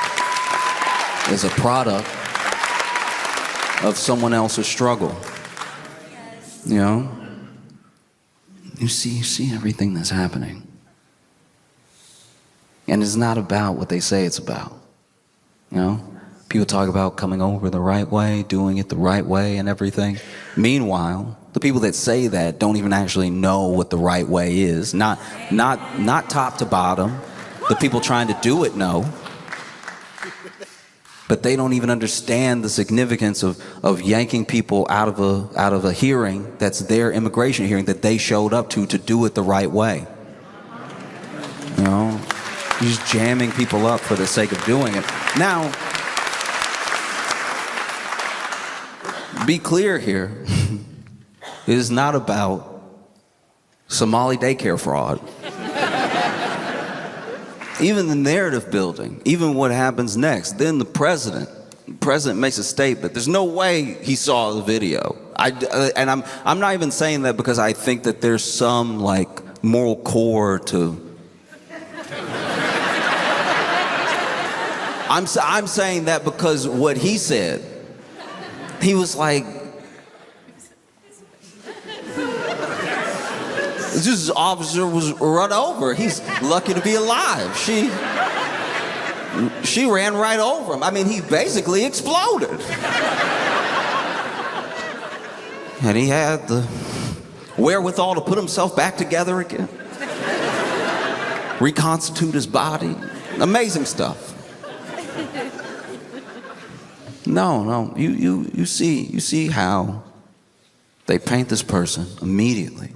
is a product of someone else's struggle. You know? You see everything that's happening. And it's not about what they say it's about. You know? People talk about coming over the right way, doing it the right way and everything. Meanwhile, the people that say that don't even actually know what the right way is. Not top to bottom. The people trying to do it know. But they don't even understand the significance of yanking people out of a hearing that's their immigration hearing that they showed up to do it the right way. You know, you're just jamming people up for the sake of doing it. Now, be clear here. It is not about Somali daycare fraud. Even the narrative building, even what happens next. Then the president makes a statement. There's no way he saw the video. And I'm not even saying that because I think that there's some like moral core to I'm saying that because what he said, he was like, this officer was run over. He's lucky to be alive. She ran right over him. I mean, he basically exploded. And he had the wherewithal to put himself back together again. Reconstitute his body. Amazing stuff. No, you see how they paint this person immediately.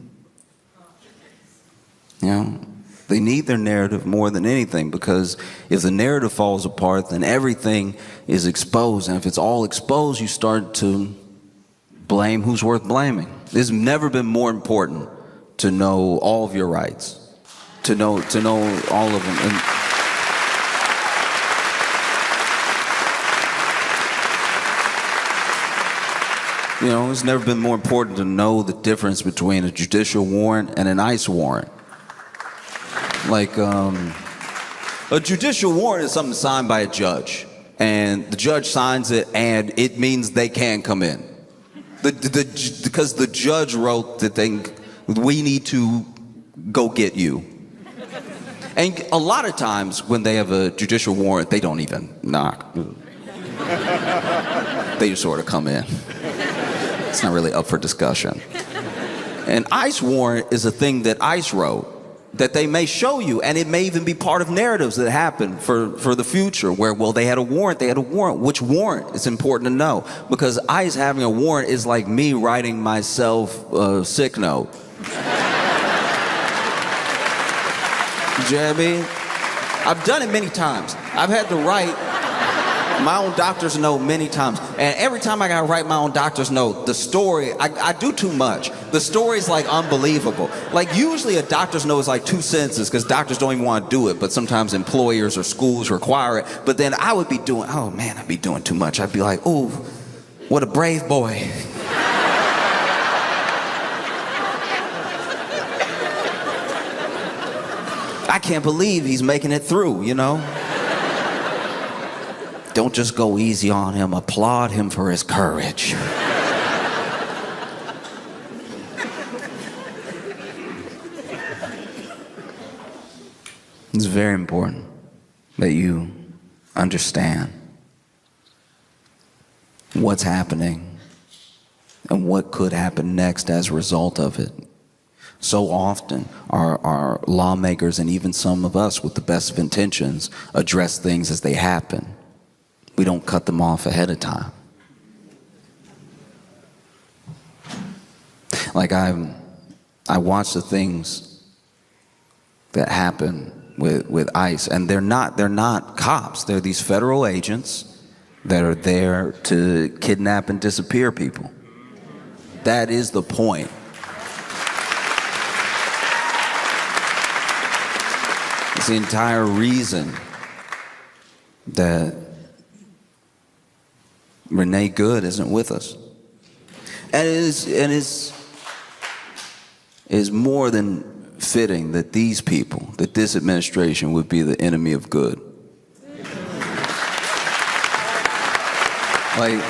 You know, they need their narrative more than anything, because if the narrative falls apart, then everything is exposed. And if it's all exposed, you start to blame who's worth blaming. It's never been more important to know all of your rights, to know all of them. And you know, it's never been more important to know the difference between a judicial warrant and an ICE warrant. Like, a judicial warrant is something signed by a judge, and the judge signs it, and it means they can come in. Because the judge wrote the thing, we need to go get you. And a lot of times when they have a judicial warrant, they don't even knock. They just sort of come in. It's not really up for discussion. An ICE warrant is a thing that ICE wrote that they may show you, and it may even be part of narratives that happen for the future where, well, they had a warrant. Which warrant? It's important to know, because ICE having a warrant is like me writing myself a sick note. You know what I mean? I've done it many times. I've had to write my own doctor's note many times. And every time I gotta write my own doctor's note, the story, I do too much. The story's like unbelievable. Like usually a doctor's note is like 2 sentences because doctors don't even want to do it, but sometimes employers or schools require it. But then I would be doing, oh man, I'd be doing too much. I'd be like, ooh, what a brave boy. I can't believe he's making it through, you know? Don't just go easy on him. Applaud him for his courage. It's very important that you understand what's happening and what could happen next as a result of it. So often our lawmakers, and even some of us with the best of intentions, address things as they happen. We don't cut them off ahead of time. Like I watch the things that happen with ICE, and they're not cops. They're these federal agents that are there to kidnap and disappear people. That is the point. It's the entire reason that Renee Good isn't with us. And it is more than fitting that these people, that this administration would be the enemy of good. Like,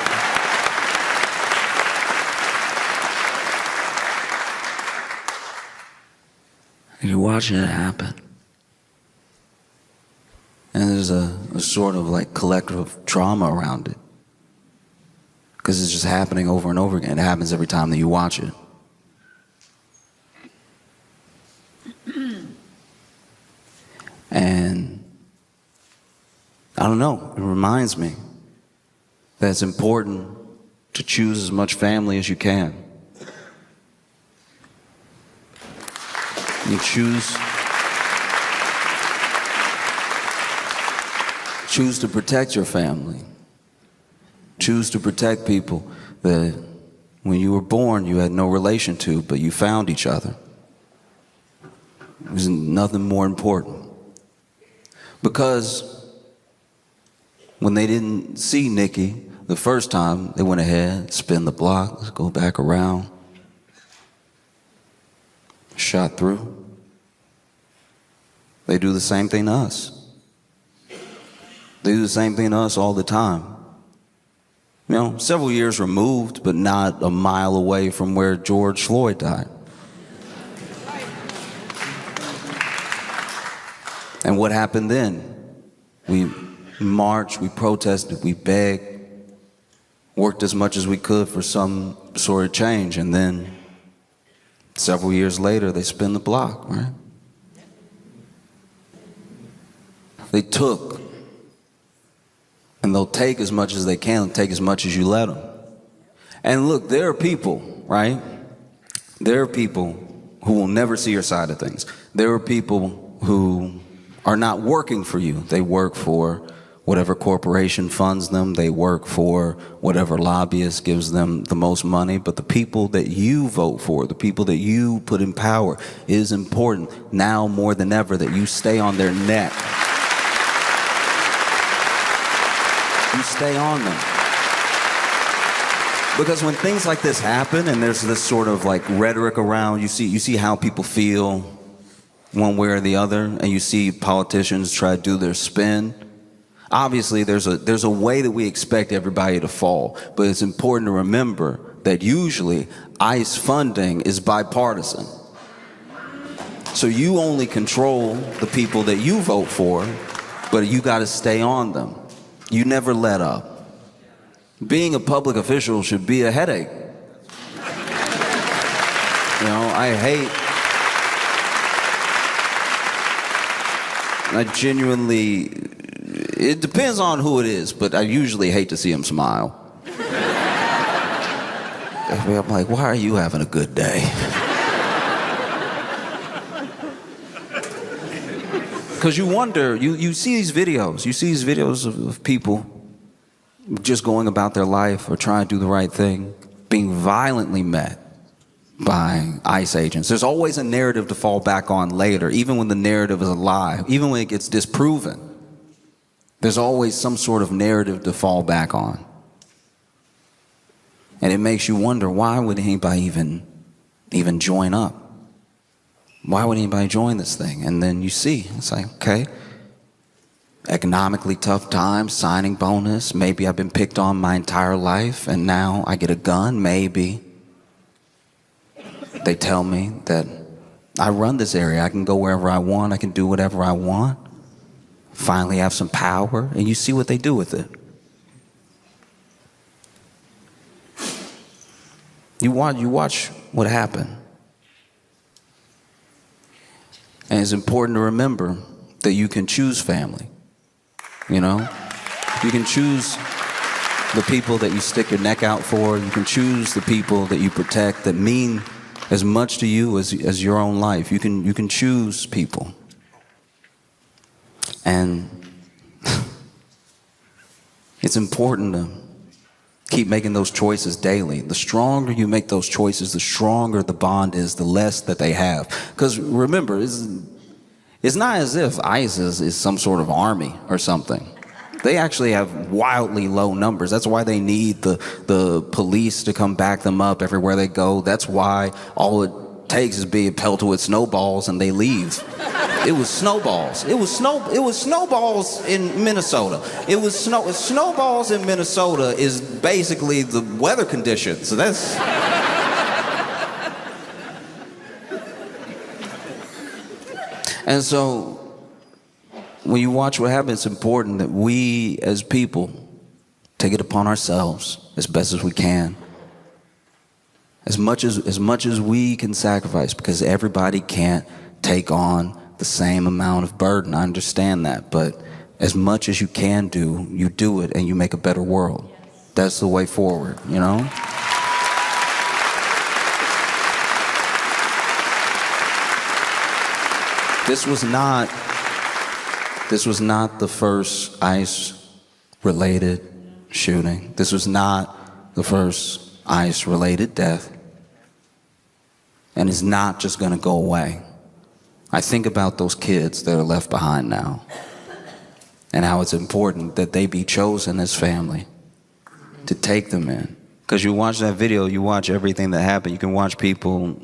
you're watching it happen. And there's a sort of like collective trauma around it. Because it's just happening over and over again. It happens every time that you watch it. And I don't know, it reminds me that it's important to choose as much family as you can. You choose to protect your family. Choose to protect people that when you were born you had no relation to, but you found each other. There's nothing more important. Because when they didn't see Nikki the first time, they went ahead, spin the block, let's go back around, shot through. They do the same thing to us. They do the same thing to us all the time. You know, several years removed, but not a mile away from where George Floyd died. And what happened then? We marched, we protested, we begged, worked as much as we could for some sort of change, and then several years later, they spin the block, right? They took, and they'll take as much as they can, take as much as you let them. And look, there are people, right? There are people who will never see your side of things. There are people who are not working for you. They work for whatever corporation funds them. They work for whatever lobbyist gives them the most money. But the people that you vote for, the people that you put in power, it is important now more than ever that you stay on their neck. You stay on them. Because when things like this happen and there's this sort of like rhetoric around, you see how people feel one way or the other, and you see politicians try to do their spin. Obviously, there's a way that we expect everybody to fall, but it's important to remember that usually ICE funding is bipartisan. So you only control the people that you vote for, but you got to stay on them. You never let up. Being a public official should be a headache. You know, I genuinely, it depends on who it is, but I usually hate to see him smile. I'm like, why are you having a good day? Because you wonder, you see these videos of people just going about their life or trying to do the right thing, being violently met by ICE agents. There's always a narrative to fall back on later, even when the narrative is a lie, even when it gets disproven. There's always some sort of narrative to fall back on. And it makes you wonder, why would anybody even join up? Why would anybody join this thing? And then you see, it's like, okay, economically tough times, signing bonus, maybe I've been picked on my entire life and now I get a gun, maybe. They tell me that I run this area, I can go wherever I want, I can do whatever I want, finally have some power, and you see what they do with it. You watch what happened. And it's important to remember that you can choose family. You know, you can choose the people that you stick your neck out for. You can choose the people that you protect that mean as much to you as your own life. You can choose people. And it's important to keep making those choices daily. The stronger you make those choices, the stronger the bond is, the less that they have. Because remember, it's not as if ICE is some sort of army or something. They actually have wildly low numbers. That's why they need the police to come back them up everywhere they go. That's why all it takes is being pelted with snowballs and they leave. It was snowballs. It was snowballs in Minnesota. Snowballs in Minnesota is basically the weather conditions. So that's. And so, when you watch what happens, it's important that we as people take it upon ourselves as best as we can. As much as we can sacrifice, because everybody can't take on the same amount of burden. I understand that, but as much as you can do, you do it and you make a better world. That's the way forward, you know? This was not the first ICE-related shooting. This was not the first ICE-related death. And it's not just going to go away. I think about those kids that are left behind now and how it's important that they be chosen as family to take them in. Because you watch that video, you watch everything that happened. You can watch people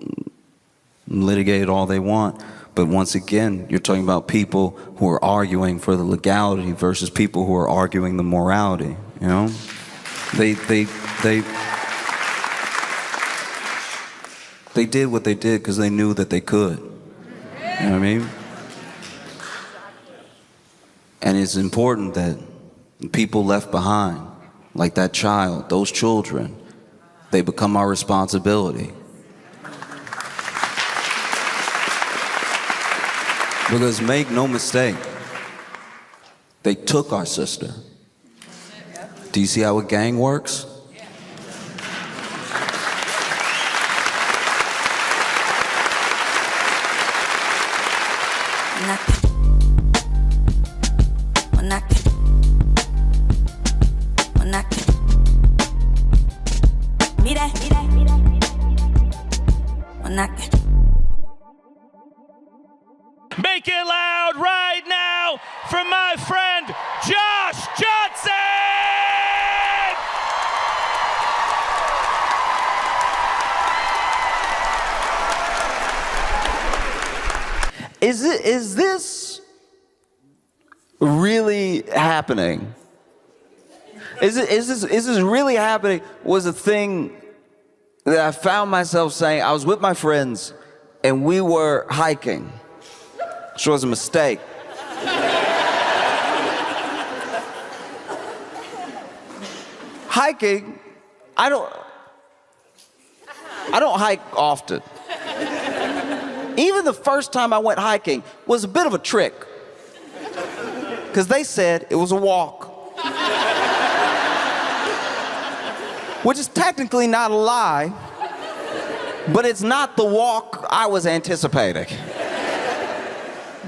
litigate all they want. But once again, you're talking about people who are arguing for the legality versus people who are arguing the morality, you know? They did what they did because they knew that they could. You know what I mean? And it's important that people left behind, like that child, those children, they become our responsibility. Because make no mistake, they took our sister. Do you see how a gang works? Make it loud right now for my friend Josh Johnson! Is this really happening? Is this really happening? Was a thing that I found myself saying. I was with my friends and we were hiking, which was a mistake. Hiking, I don't hike often. Even the first time I went hiking was a bit of a trick, because they said it was a walk. Which is technically not a lie, but it's not the walk I was anticipating.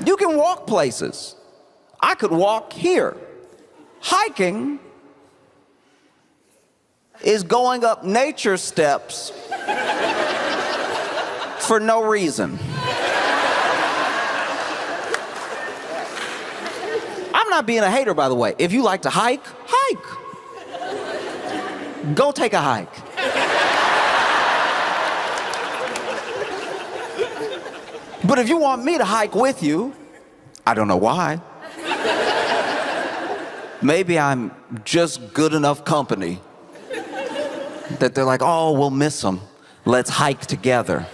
You can walk places. I could walk here. Hiking is going up nature steps for no reason. I'm not being a hater, by the way. If you like to hike, hike. Go take a hike. But if you want me to hike with you, I don't know why. Maybe I'm just good enough company that they're like, oh, we'll miss them. Let's hike together.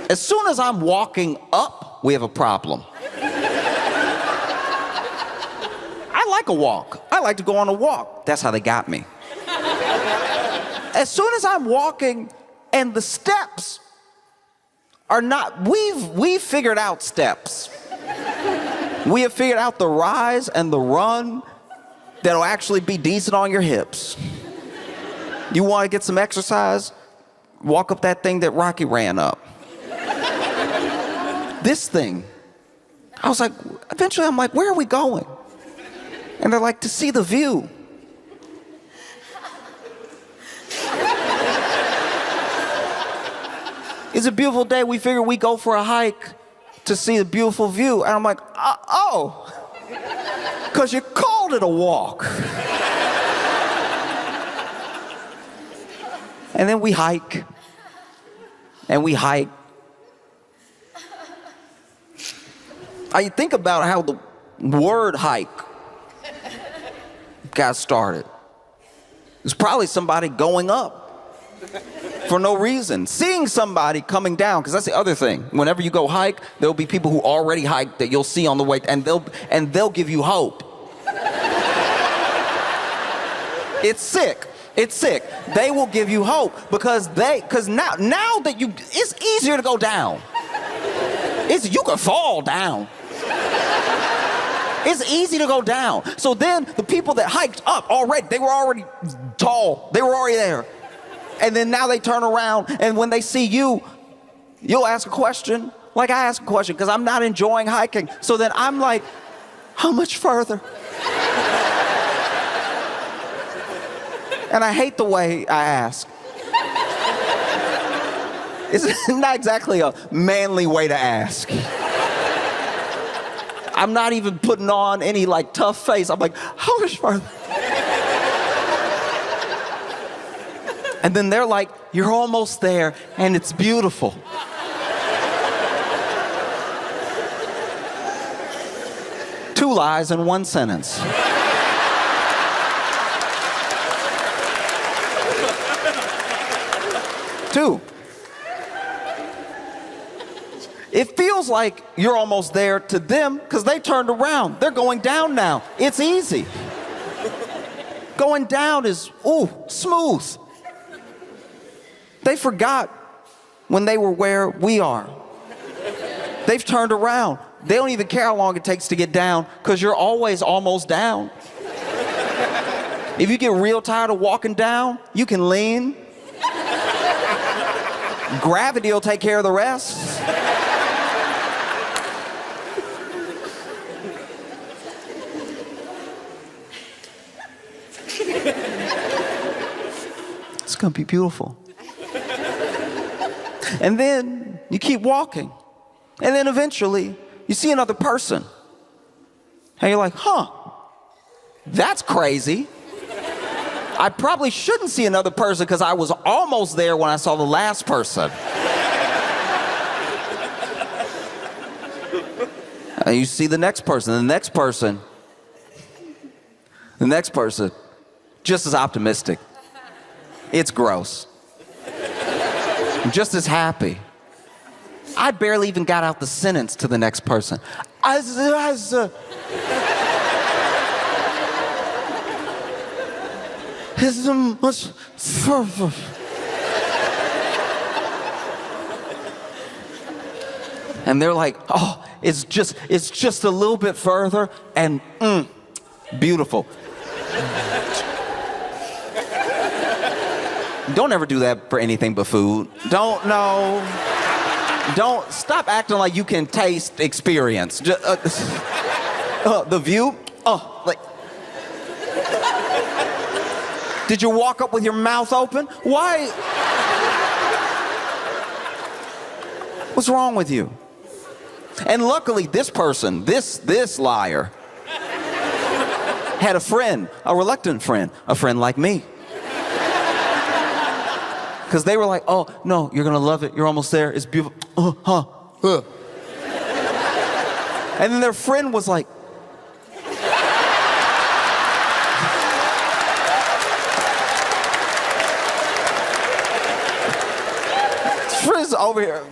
As soon as I'm walking up, we have a problem. I like a walk. I like to go on a walk. That's how they got me. As soon as I'm walking and the steps are not, we've figured out steps. We have figured out the rise and the run that'll actually be decent on your hips. You want to get some exercise? Walk up that thing that Rocky ran up. This thing, I was like, eventually I'm like, where are we going? And they're like, to see the view. It's a beautiful day. We figure we go for a hike to see the beautiful view. And I'm like, oh, because you called it a walk. And then we hike. And we hike. I think about how the word hike got started. It's probably somebody going up for no reason. Seeing somebody coming down, because that's the other thing. Whenever you go hike, there'll be people who already hiked that you'll see on the way, and they'll give you hope. It's sick. It's sick. They will give you hope because now that it's easier to go down. You can fall down. It's easy to go down. So then the people that hiked up already, they were already tall. They were already there. And then now they turn around, and when they see you, you'll ask a question, like I ask a question, because I'm not enjoying hiking. So then I'm like, how much further? And I hate the way I ask. It's not exactly a manly way to ask. I'm not even putting on any like tough face. I'm like, how much further? And then they're like, you're almost there, and it's beautiful. Two lies in one sentence. Two. It feels like you're almost there to them because they turned around. They're going down now. It's easy. Going down is, ooh, smooth. They forgot when they were where we are. They've turned around. They don't even care how long it takes to get down because you're always almost down. If you get real tired of walking down, you can lean. Gravity will take care of the rest. It's gonna be beautiful. And then you keep walking. And then eventually you see another person. And you're like, huh, that's crazy. I probably shouldn't see another person because I was almost there when I saw the last person. And you see the next person, the next person, just as optimistic. It's gross. I'm just as happy. I barely even got out the sentence to the next person. It's much further. And they're like, oh, it's just a little bit further, and beautiful. Don't ever do that for anything but food. Don't stop acting like you can taste experience. Just, the view, like. Did you walk up with your mouth open? Why? What's wrong with you? And luckily, this person, this liar, had a friend, a reluctant friend, a friend like me. Because they were like, oh, no, you're going to love it. You're almost there. It's beautiful. And then their friend was like, friends over here.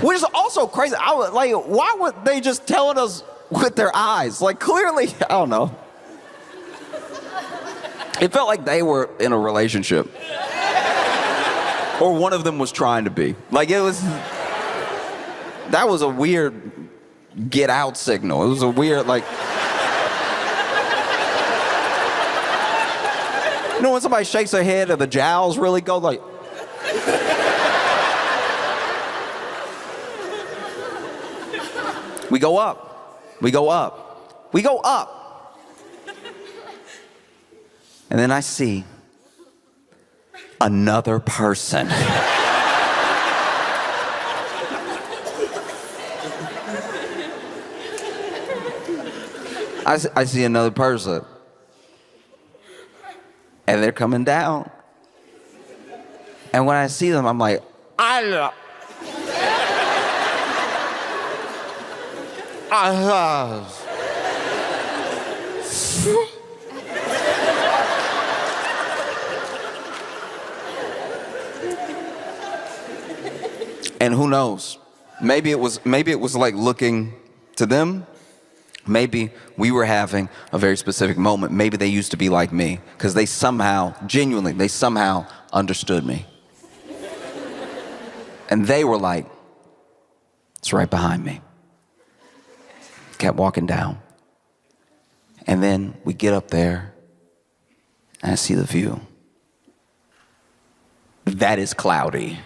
Which is also crazy. I was like, why would they just telling us with their eyes? Like, clearly, I don't know. It felt like they were in a relationship. Or one of them was trying to be. Like, that was a weird get out signal. It was a weird, like. You know when somebody shakes their head and the jowls really go like. We go up. We go up. We go up. And then I see another person. I see another person. And they're coming down. And when I see them, I'm like, I love. And who knows? Maybe it was like looking to them. Maybe we were having a very specific moment. Maybe they used to be like me because they somehow, genuinely, they somehow understood me. And they were like, it's right behind me. Kept walking down. And then we get up there and I see the view. That is cloudy.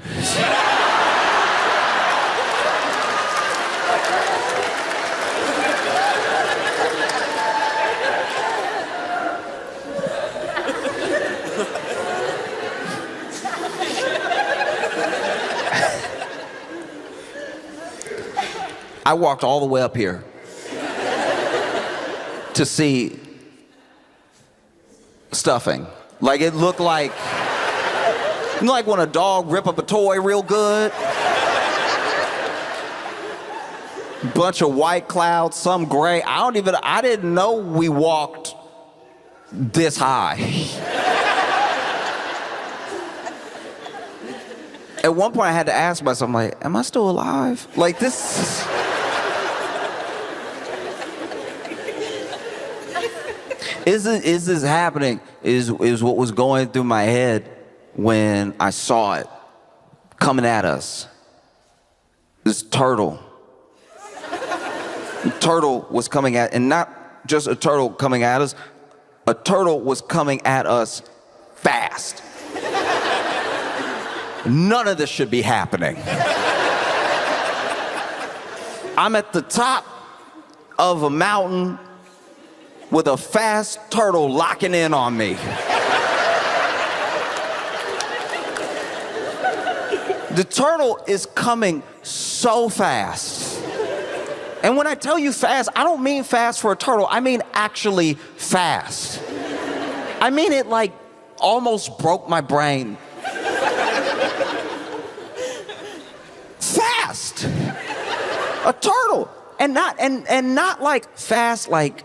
I walked all the way up here to see stuffing. Like it looked like, you know, like when a dog rip up a toy real good. Bunch of white clouds, some gray. I didn't know we walked this high. At one point I had to ask myself, I'm like, am I still alive? Like this. Is this happening? Is what was going through my head when I saw it coming at us. This turtle. The turtle was coming at, and not just a turtle coming at us, a turtle was coming at us fast. None of this should be happening. I'm at the top of a mountain with a fast turtle locking in on me. The turtle is coming so fast. And when I tell you fast, I don't mean fast for a turtle. I mean actually fast. I mean it like almost broke my brain. Fast. A turtle. And not like fast, like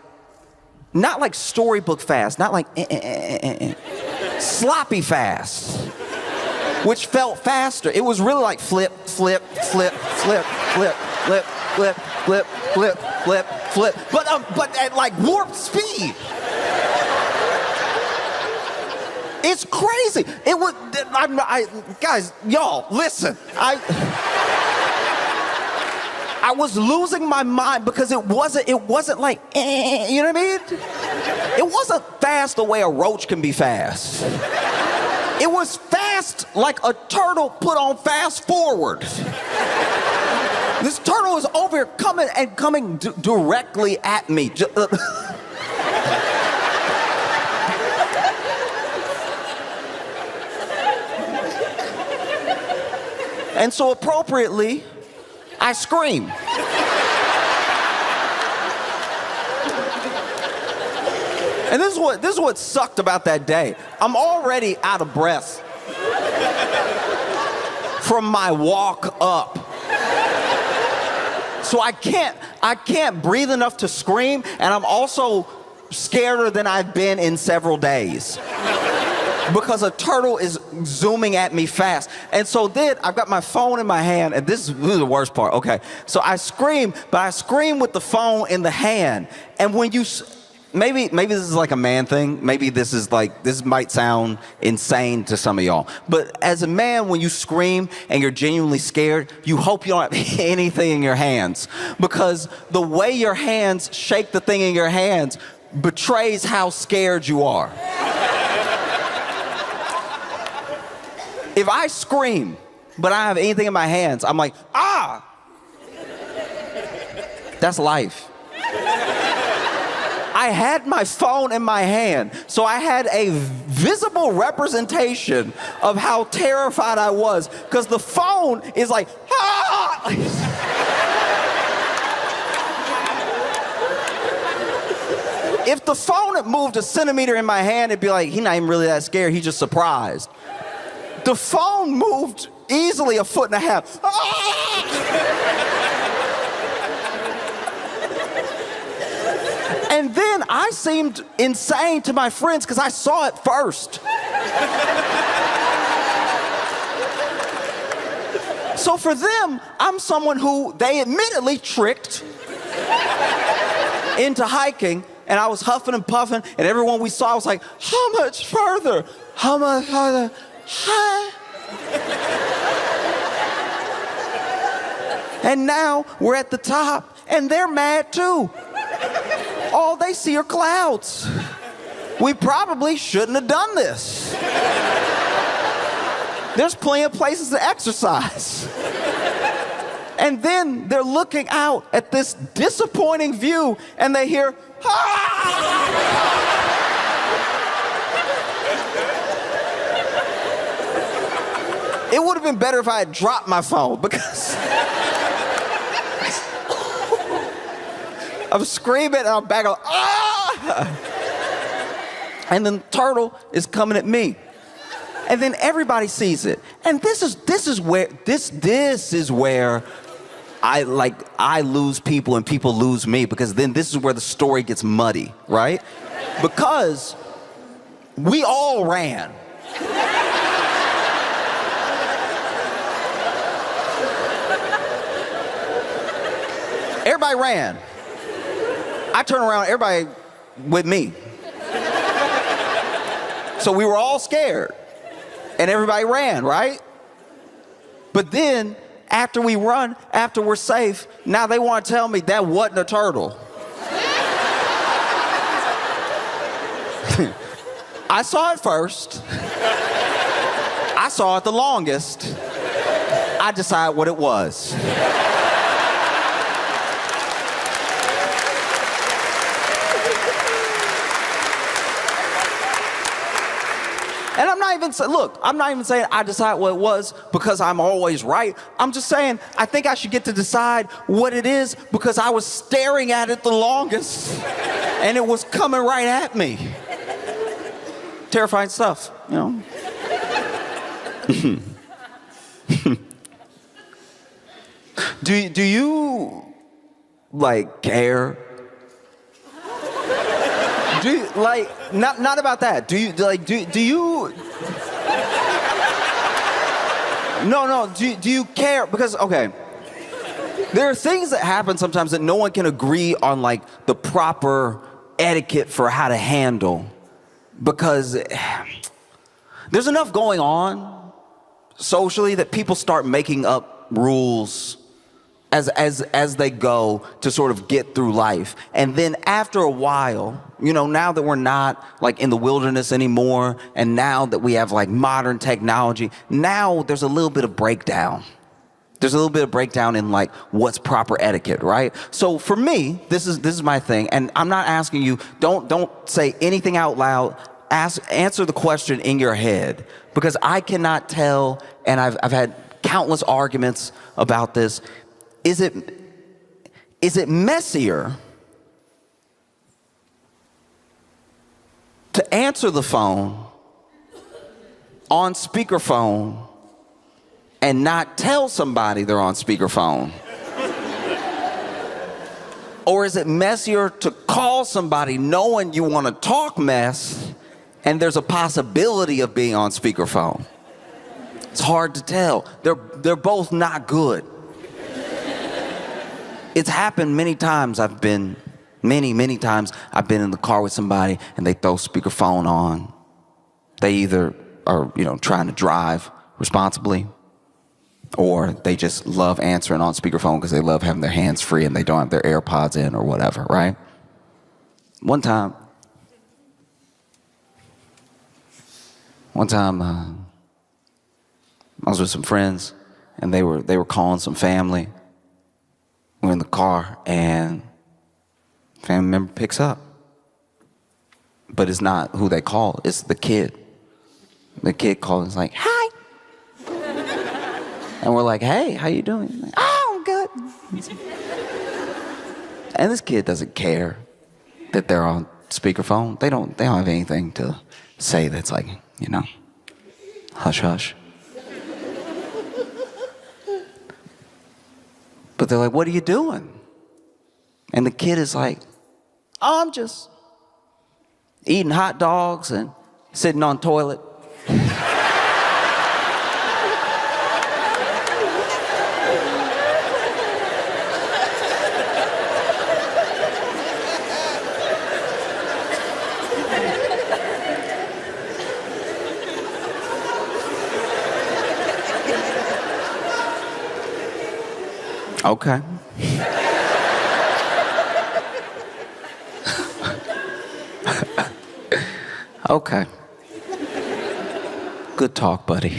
not like storybook fast, not like sloppy fast, which felt faster. It was really like flip, flip, flip, flip, flip, flip, flip, flip, flip, flip, flip, but at like warp speed. It's crazy. It was, guys, y'all, listen. I was losing my mind because it wasn't like, you know what I mean? It wasn't fast the way a roach can be fast. It was fast like a turtle put on fast forward. This turtle is over here coming directly at me. And so appropriately, I scream. And this is what sucked about that day. I'm already out of breath from my walk up. So I can't breathe enough to scream, and I'm also scareder than I've been in several days. Because a turtle is zooming at me fast. And so then I've got my phone in my hand, and this is the worst part. Okay, so I scream, but I scream with the phone in the hand. And when you, maybe this is like a man thing. Maybe this might sound insane to some of y'all. But as a man, when you scream and you're genuinely scared, you hope you don't have anything in your hands. Because the way your hands shake the thing in your hands betrays how scared you are. If I scream, but I don't have anything in my hands, I'm like, ah! That's life. I had my phone in my hand, so I had a visible representation of how terrified I was, because the phone is like, ah! If the phone had moved a centimeter in my hand, it'd be like, he's not even really that scared, he's just surprised. The phone moved easily a foot and a half. And then I seemed insane to my friends because I saw it first. So for them, I'm someone who they admittedly tricked into hiking, and I was huffing and puffing, and everyone we saw was like, how much further? How much further? And now we're at the top, and they're mad too. All they see are clouds. We probably shouldn't have done this. There's plenty of places to exercise. And then they're looking out at this disappointing view, and they hear, ah! It would have been better if I had dropped my phone, because I'm screaming and I'm back on, ah! And then the turtle is coming at me. And then everybody sees it. And this is where I lose people and people lose me, because then this is where the story gets muddy, right? Because we all ran. Everybody ran. I turn around, everybody with me. So we were all scared. And everybody ran, right? But then, after we run, after we're safe, now they want to tell me that wasn't a turtle. I saw it first. I saw it the longest. I decided what it was. And I'm not even saying I decide what it was because I'm always right. I'm just saying I think I should get to decide what it is because I was staring at it the longest and it was coming right at me. Terrifying stuff, you know? Do you, like, care? Do you, like, not about that. Do you, like, do you... No, do you care? Because, okay, there are things that happen sometimes that no one can agree on, like, the proper etiquette for how to handle. Because there's enough going on socially that people start making up rules as they go to sort of get through life. And then after a while, you know, now that we're not like in the wilderness anymore, and now that we have like modern technology, now there's a little bit of breakdown. There's a little bit of breakdown in like what's proper etiquette, right? So for me, this is my thing, and I'm not asking you, don't say anything out loud. Answer the question in your head, because I cannot tell, and I've had countless arguments about this. Is it messier to answer the phone on speakerphone and not tell somebody they're on speakerphone? Or is it messier to call somebody knowing you want to talk mess and there's a possibility of being on speakerphone? It's hard to tell. They're both not good. It's happened many times. Many times I've been in the car with somebody and they throw speakerphone on. They either are, you know, trying to drive responsibly, or they just love answering on speakerphone because they love having their hands free and they don't have their AirPods in or whatever, right? One time, I was with some friends and they were calling some family. We're in the car, and family member picks up. But it's not who they call, it's the kid. The kid calls, it's like, hi. And we're like, hey, how you doing? Like, oh, I'm good. And this kid doesn't care that they're on speakerphone. They don't have anything to say that's like, you know, hush hush. But they're like, what are you doing? And the kid is like, oh, I'm just eating hot dogs and sitting on toilet. Okay. Okay. Good talk, buddy.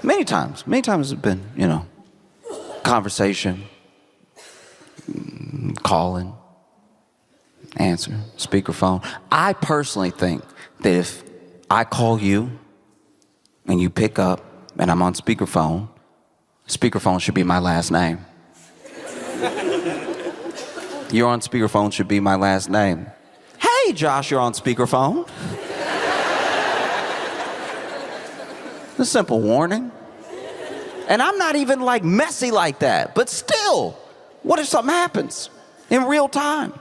Many times it's been, you know, conversation, calling, answer, speakerphone. I personally think that if I call you and you pick up and I'm on speakerphone should be my last name. You're on speakerphone should be my last name. Hey, Josh, you're on speakerphone. A simple warning. And I'm not even like messy like that, but still, what if something happens in real time?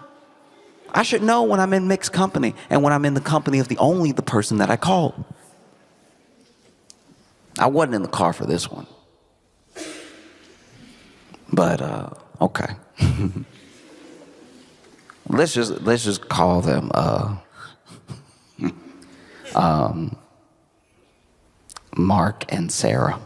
I should know when I'm in mixed company and when I'm in the company of the person that I called. I wasn't in the car for this one. But, okay. let's just call them, Mark and Sarah.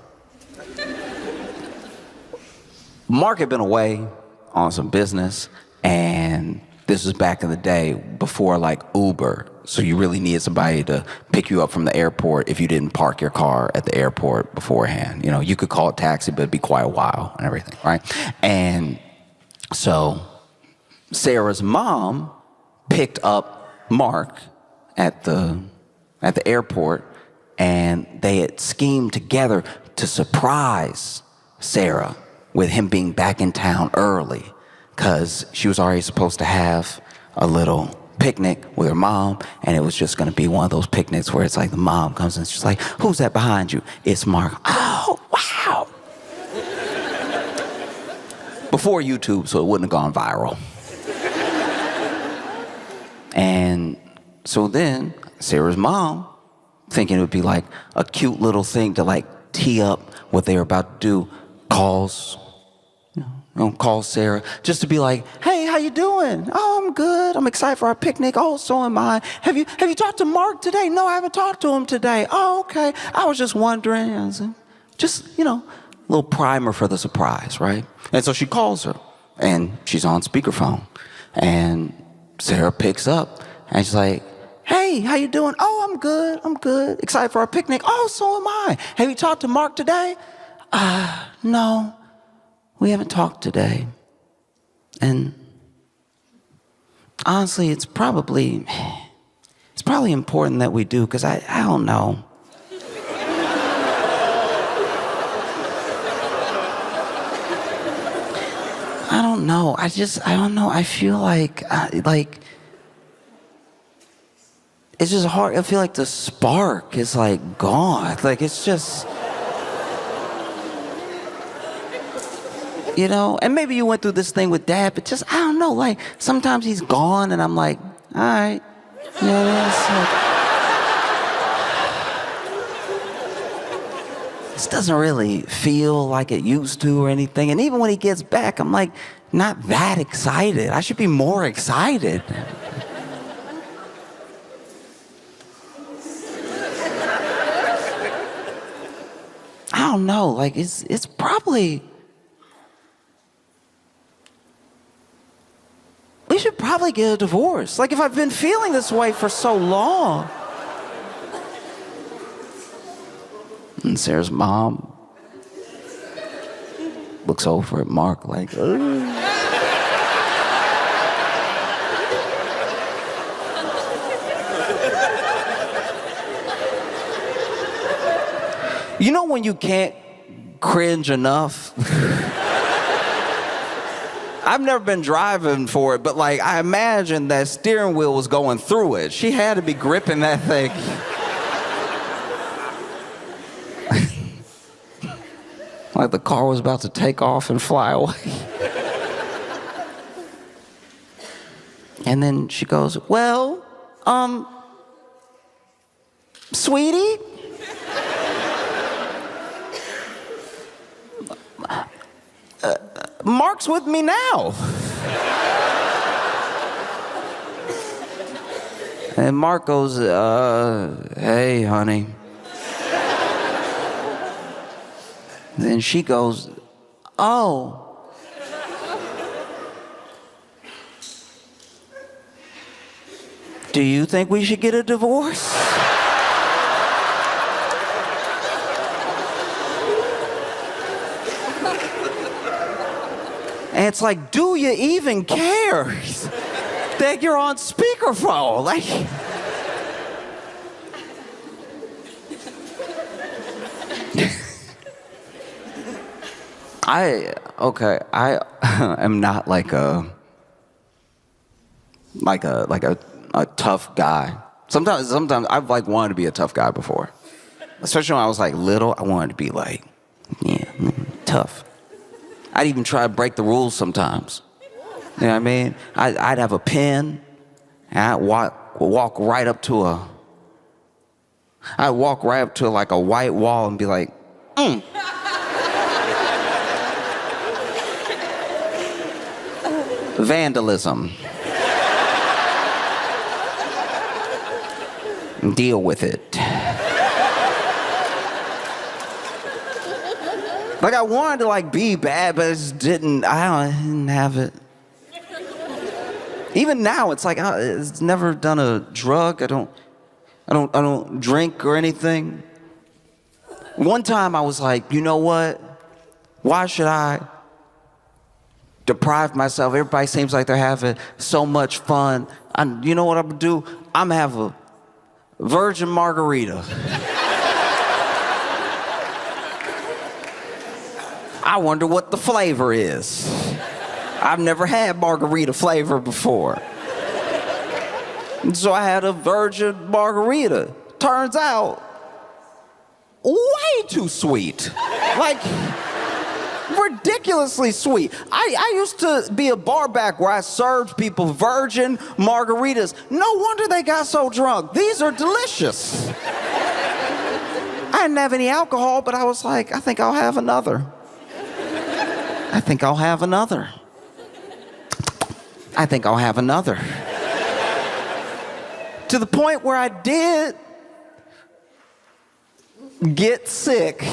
Mark had been away on some business, and this was back in the day before like Uber. So you really needed somebody to pick you up from the airport if you didn't park your car at the airport beforehand. You know, you could call a taxi, but it'd be quite a while and everything, right? And so Sarah's mom picked up Mark at the airport, and they had schemed together to surprise Sarah with him being back in town early, because she was already supposed to have a little picnic with her mom, and it was just going to be one of those picnics where it's like the mom comes and she's like, who's that behind you? It's Mark. Oh, wow. Before YouTube, so it wouldn't have gone viral. And so then Sarah's mom, thinking it would be like a cute little thing to like tee up what they were about to do, calls Sarah just to be like, hey, how you doing? Oh, I'm good. I'm excited for our picnic. Oh, so am I. Have you talked to Mark today? No, I haven't talked to him today. Oh, okay. I was just wondering. I was just, a little primer for the surprise, right? And so she calls her, and she's on speakerphone, and Sarah picks up, and she's like, hey, how you doing? Oh, I'm good. I'm good. Excited for our picnic. Oh, so am I. Have you talked to Mark today? No, we haven't talked today. And honestly, it's probably important that we do, because I don't know. I don't know. I don't know. I feel like it's just hard. I feel like the spark is like gone. Like it's just, and maybe you went through this thing with Dad, but just, I don't know, like sometimes he's gone and I'm like, all right. You know what I mean? This doesn't really feel like it used to or anything. And even when he gets back, I'm like, not that excited. I should be more excited. I don't know, like it's probably, we should probably get a divorce. Like if I've been feeling this way for so long. And Sarah's mom looks over at Mark like, ugh. You know when you can't cringe enough? I've never been driving for it, but like I imagine that steering wheel was going through it. She had to be gripping that thing. Like the car was about to take off and fly away. And then she goes, well, sweetie? Mark's with me now. And Mark goes, hey, honey. Then she goes, oh. Do you think we should get a divorce? And it's like, do you even care that you're on speakerphone? Like, I am not like a like a tough guy. Sometimes I've like wanted to be a tough guy before. Especially when I was like little, I wanted to be like, tough. I'd even try to break the rules sometimes. You know what I mean? I'd have a pen, and I'd walk right up to like a white wall and be like, Vandalism. Deal with it. Like I wanted to like be bad, but I just didn't. I didn't have it. Even now, it's like it's never done a drug. I don't drink or anything. One time I was like, you know what? Why should I deprive myself? Everybody seems like they're having so much fun. You know what I'm gonna do? I'm gonna have a virgin margarita. I wonder what the flavor is. I've never had margarita flavor before. And so I had a virgin margarita. Turns out, way too sweet. Like, ridiculously sweet. I used to be a bar back where I served people virgin margaritas. No wonder they got so drunk. These are delicious. I didn't have any alcohol, but I was like, I think I'll have another. I think I'll have another. I think I'll have another. To the point where I did get sick.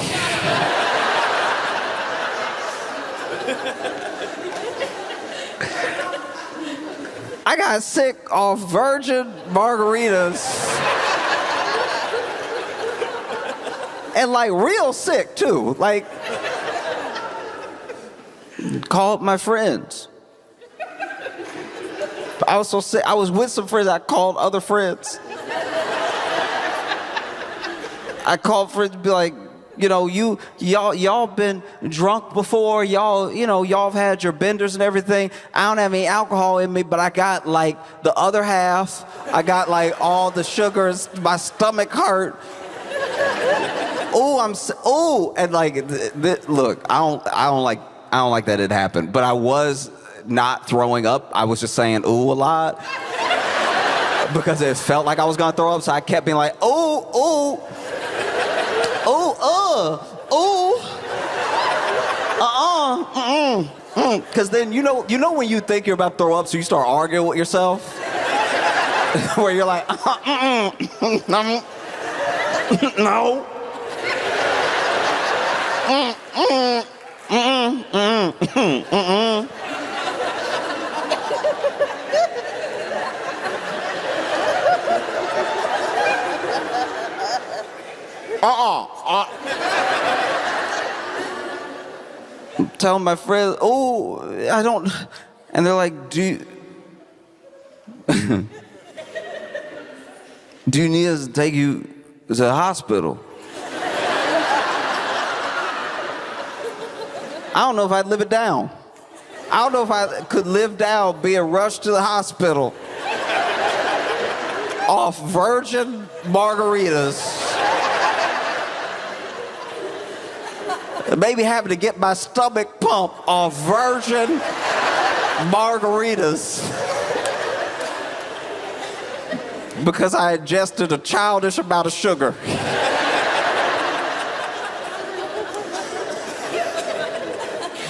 I got sick off virgin margaritas. And like real sick too. Like, called my friends. I was so sick. I was with some friends. I called other friends. I called friends to be like, you know, y'all been drunk before. Y'all have had your benders and everything. I don't have any alcohol in me, but I got like the other half. I got like all the sugars. My stomach hurt. And like, look, I don't like that it happened, but I was not throwing up. I was just saying ooh a lot because it felt like I was gonna throw up, so I kept being like, ooh. Because then you know when you think you're about to throw up, so you start arguing with yourself, where you're like, no. I'm telling my friends, I don't, and they're like, do you need us to take you to the hospital? I don't know if I'd live it down. I don't know if I could live down being rushed to the hospital off virgin margaritas. Maybe having to get my stomach pumped off virgin margaritas because I ingested a childish amount of sugar.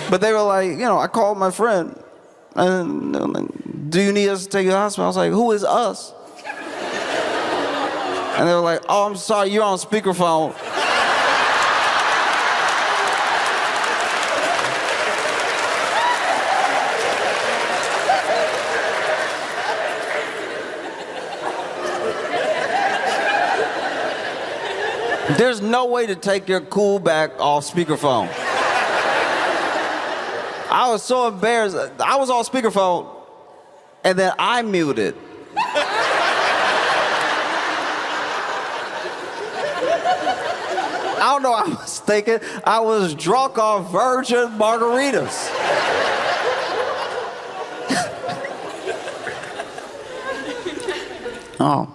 But they were like, I called my friend, and they were like, do you need us to take you to the hospital? I was like, who is us? And they were like, oh, I'm sorry, you're on speakerphone. There's no way to take your cool back off speakerphone. I was so embarrassed. I was on speakerphone, and then I muted. I don't know what I was thinking. I was drunk off virgin margaritas. Oh.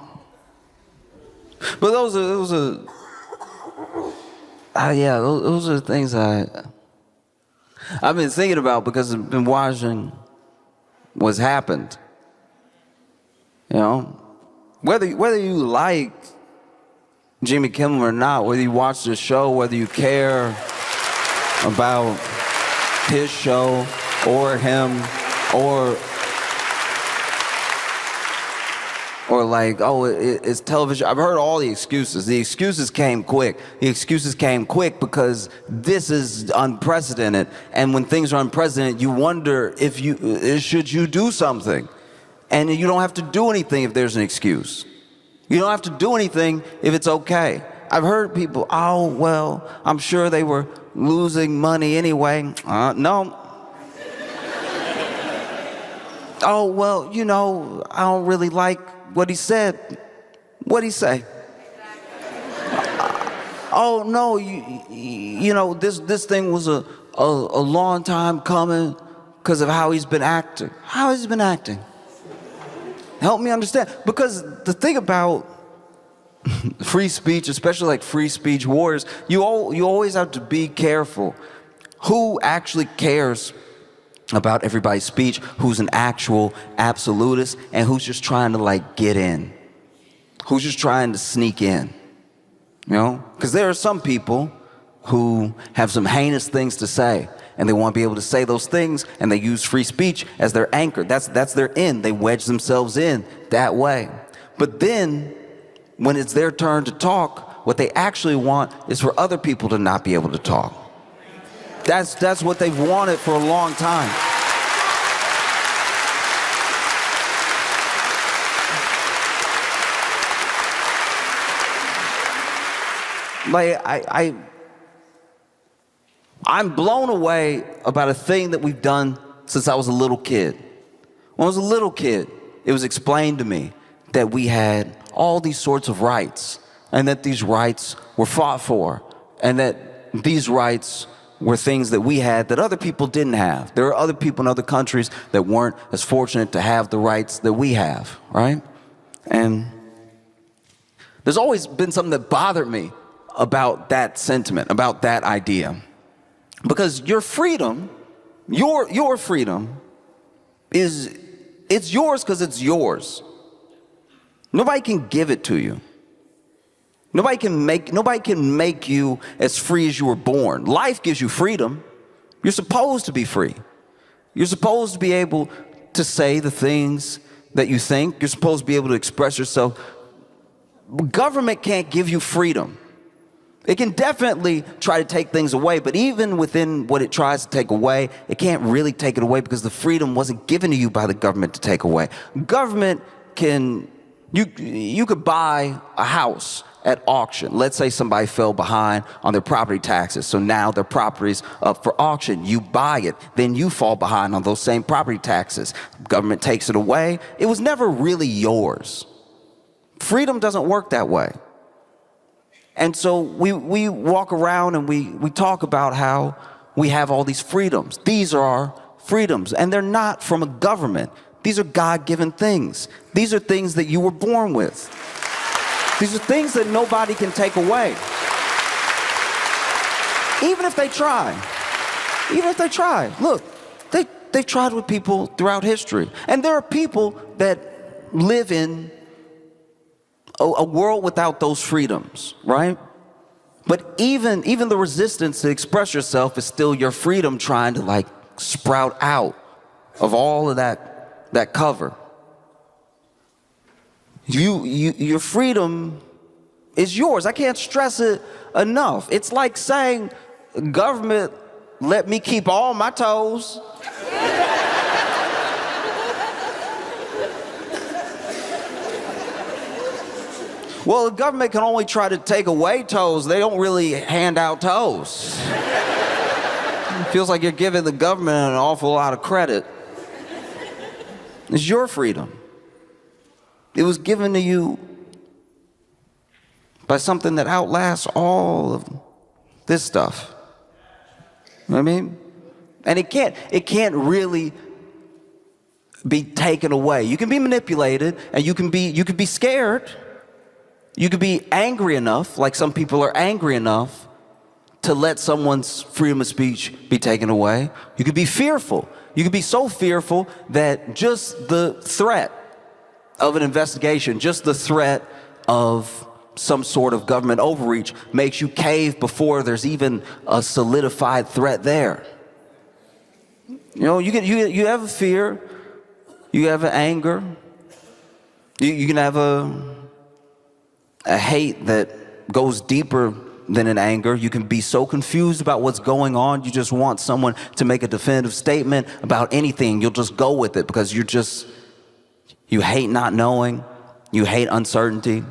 But those are things I've been thinking about because I've been watching what's happened. You know, whether you like Jimmy Kimmel or not, whether you watch the show, whether you care about his show or him, or like, oh, it's television. I've heard all the excuses. The excuses came quick. The excuses came quick because this is unprecedented. And when things are unprecedented, you wonder should you do something? And you don't have to do anything if there's an excuse. You don't have to do anything if it's okay. I've heard people, oh, well, I'm sure they were losing money anyway. No. Oh, well, you know, I don't really like what he said. What'd he say? Oh, no, you know, this thing was a long time coming because of how he's been acting. How has he been acting? Help me understand. Because the thing about free speech, especially like free speech warriors, you always have to be careful. Who actually cares about everybody's speech? Who's an actual absolutist, and who's just trying to like get in? Who's just trying to sneak in? You know? Because there are some people who have some heinous things to say, and they want to be able to say those things, and they use free speech as their anchor. That's their end. They wedge themselves in that way. But then, when it's their turn to talk, what they actually want is for other people to not be able to talk. That's what they've wanted for a long time. Like I'm blown away about a thing that we've done since I was a little kid. When I was a little kid, it was explained to me that we had all these sorts of rights, and that these rights were fought for, and that these rights were things that we had that other people didn't have. There are other people in other countries that weren't as fortunate to have the rights that we have, right? And there's always been something that bothered me about that sentiment, about that idea. Because your freedom, your freedom it's yours because it's yours. Nobody can give it to you. Nobody can make you as free as you were born. Life gives you freedom. You're supposed to be free. You're supposed to be able to say the things that you think. You're supposed to be able to express yourself. Government can't give you freedom. It can definitely try to take things away, but even within what it tries to take away, it can't really take it away because the freedom wasn't given to you by the government to take away. Government can, you could buy a house at auction. Let's say somebody fell behind on their property taxes, so now their property's up for auction. You buy it, then you fall behind on those same property taxes. Government takes it away. It was never really yours. Freedom doesn't work that way. And so we walk around and we talk about how we have all these freedoms. These are our freedoms, and they're not from a government. These are God-given things. These are things that you were born with. These are things that nobody can take away. Even if they try. Even if they try. Look, they've tried with people throughout history. And there are people that live in a world without those freedoms, right? But even the resistance to express yourself is still your freedom trying to like sprout out of all of that cover. Your freedom is yours. I can't stress it enough. It's like saying, government, let me keep all my toes. Well, the government can only try to take away toes. They don't really hand out toes. It feels like you're giving the government an awful lot of credit. It's your freedom. It was given to you by something that outlasts all of this stuff. You know what I mean? And it can't really be taken away. You can be manipulated, and you can be scared. You could be angry enough, like some people are angry enough, to let someone's freedom of speech be taken away. You could be fearful. You could be so fearful that just the threat of an investigation, just the threat of some sort of government overreach makes you cave before there's even a solidified threat there. You know, you have a fear, you have an anger, you can have a hate that goes deeper than an anger. You can be so confused about what's going on, you just want someone to make a definitive statement about anything. You'll just go with it because you hate not knowing, you hate uncertainty.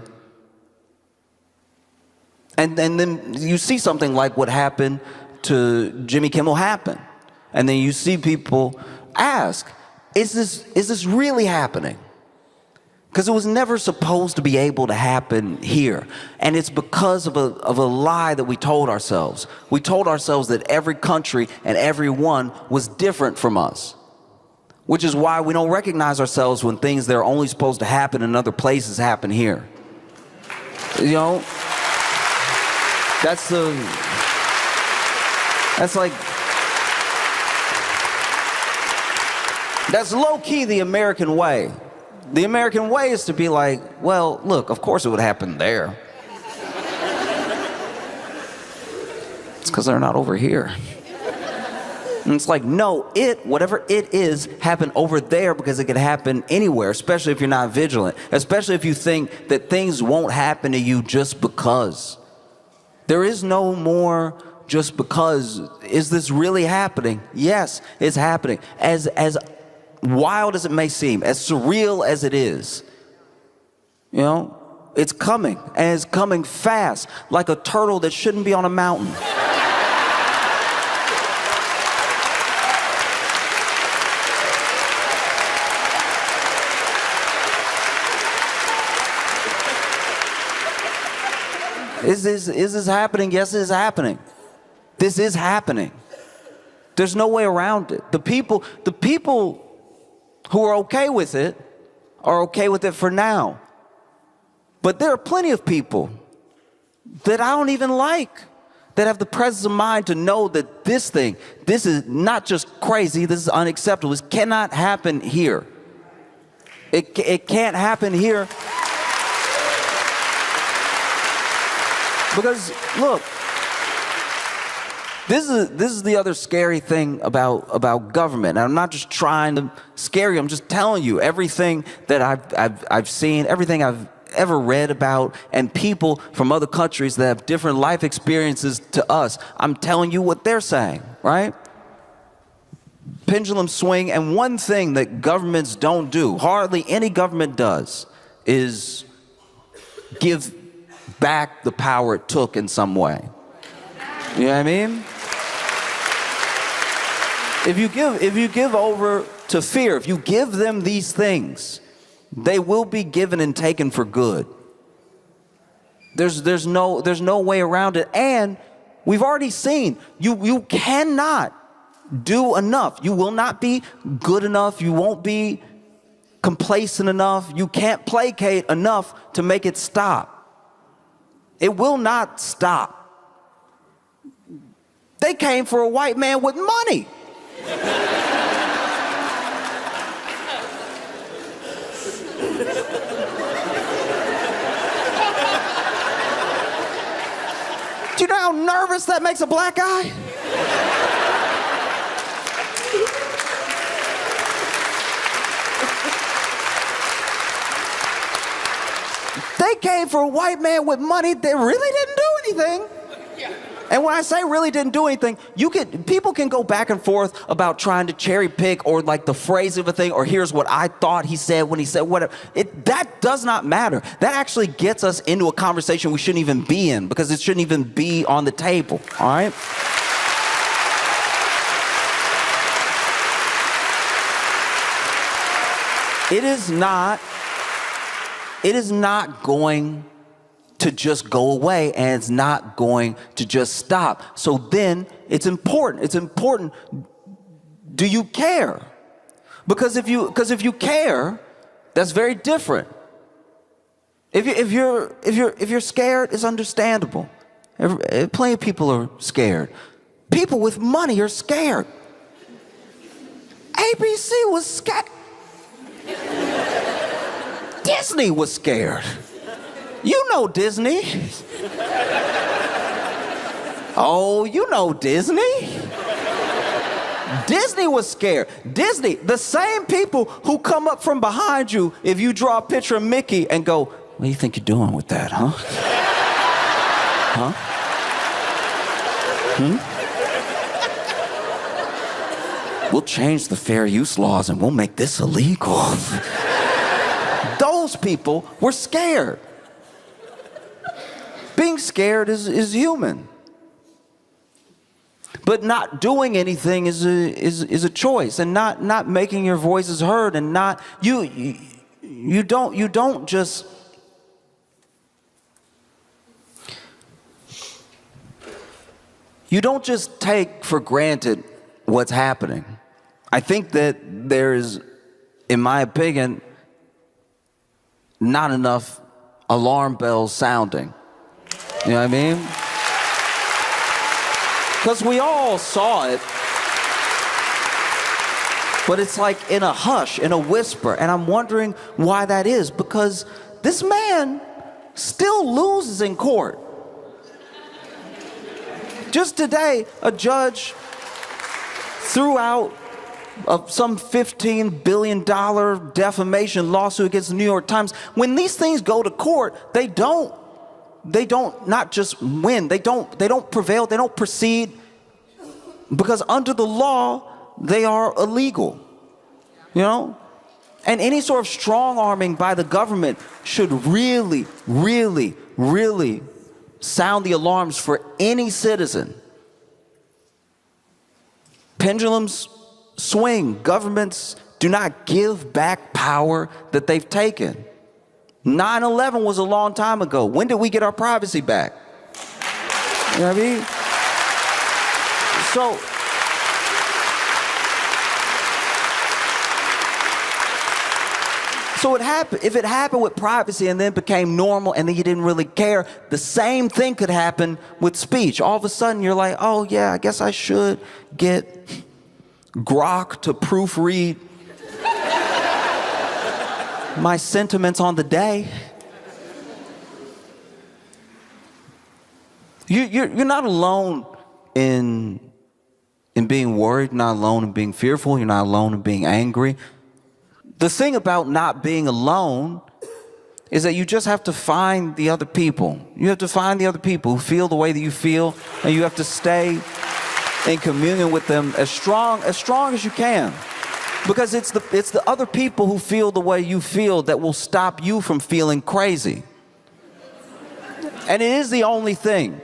And then you see something like what happened to Jimmy Kimmel happen. And then you see people ask, is this really happening? Because it was never supposed to be able to happen here. And it's because of a lie that we told ourselves. We told ourselves that every country and everyone was different from us. Which is why we don't recognize ourselves when things that are only supposed to happen in other places happen here. You know? That's low-key the American way. The American way is to be like, well, look, of course it would happen there. It's because they're not over here. And it's like, no, whatever it is, happened over there because it could happen anywhere, especially if you're not vigilant, especially if you think that things won't happen to you just because. There is no more just because. Is this really happening? Yes, it's happening. As wild as it may seem, as surreal as it is, you know, it's coming, and it's coming fast, like a turtle that shouldn't be on a mountain. Is this happening? Yes, it is happening. This is happening. There's no way around it. The people who are okay with it are okay with it for now. But there are plenty of people that I don't even like, that have the presence of mind to know that this is not just crazy, this is unacceptable. This cannot happen here. It can't happen here. Because, look, this is the other scary thing about government. And I'm not just trying to scare you. I'm just telling you everything that I've seen, everything I've ever read about, and people from other countries that have different life experiences to us. I'm telling you what they're saying, right? Pendulum swing. And one thing that governments don't do, hardly any government does, is give back the power it took in some way. You know what I mean? If you give over to fear, if you give them these things, they will be given and taken for good. There's no way around it. And we've already seen you cannot do enough. You will not be good enough. You won't be complacent enough. You can't placate enough to make it stop. It will not stop. They came for a white man with money. Do you know how nervous that makes a black guy? They came for a white man with money that really didn't do anything. And when I say really didn't do anything, people can go back and forth about trying to cherry pick or like the phrase of a thing, or here's what I thought he said when he said whatever. That does not matter. That actually gets us into a conversation we shouldn't even be in, because it shouldn't even be on the table, all right? It is not going to just go away, and it's not going to just stop. So then it's important. Do you care? Because if you care, that's very different. If you're scared, it's understandable. Plenty of people are scared. People with money are scared. ABC was scared. Disney was scared. You know Disney. Oh, you know Disney. Disney was scared. Disney, the same people who come up from behind you if you draw a picture of Mickey and go, what do you think you're doing with that, huh? Huh? We'll change the fair use laws and we'll make this illegal. Those people were scared. Being scared is human. But not doing anything is a choice, and not making your voices heard, and not you don't just take for granted what's happening. I think that there is, in my opinion, not enough alarm bells sounding. You know what I mean? Because we all saw it, but it's like in a hush, in a whisper, and I'm wondering why that is, because this man still loses in court. Just today, a judge threw out some $15 billion defamation lawsuit against the New York Times. When these things go to court, they don't not just win, they don't prevail, they don't proceed, because under the law, they are illegal, you know? And any sort of strong arming by the government should really, really, really sound the alarms for any citizen. Pendulums swing. Governments do not give back power that they've taken. 9/11 was a long time ago. When did we get our privacy back? You know what I mean? So if it happened with privacy and then became normal and then you didn't really care, the same thing could happen with speech. All of a sudden you're like, oh yeah, I guess I should get Grok to proofread my sentiments on the day. You're not alone in being worried, you're not alone in being fearful, you're not alone in being angry. The thing about not being alone is that you just have to find the other people. You have to find the other people who feel the way that you feel, and you have to stay in communion with them as strong as you can. Because it's the other people who feel the way you feel that will stop you from feeling crazy. And it is the only thing.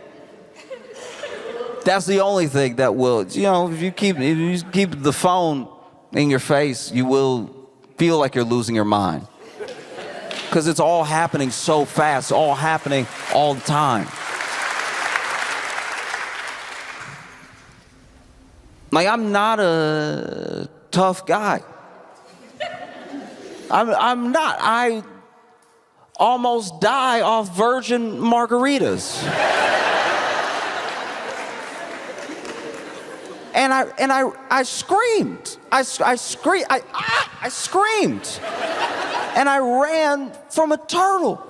That's the only thing that will, you know, if you keep the phone in your face, you will feel like you're losing your mind. Because it's all happening so fast, all happening all the time. Like, I'm not a tough guy. I'm not. I almost die off virgin margaritas. And I screamed. I screamed. And I ran from a turtle.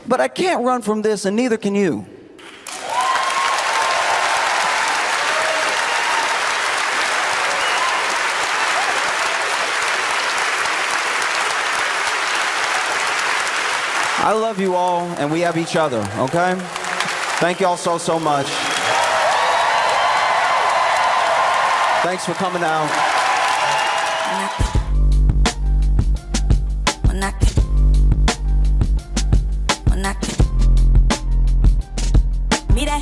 But I can't run from this, and neither can you. I love you all, and we have each other, okay? Thank you all so much. Thanks for coming out. Mira.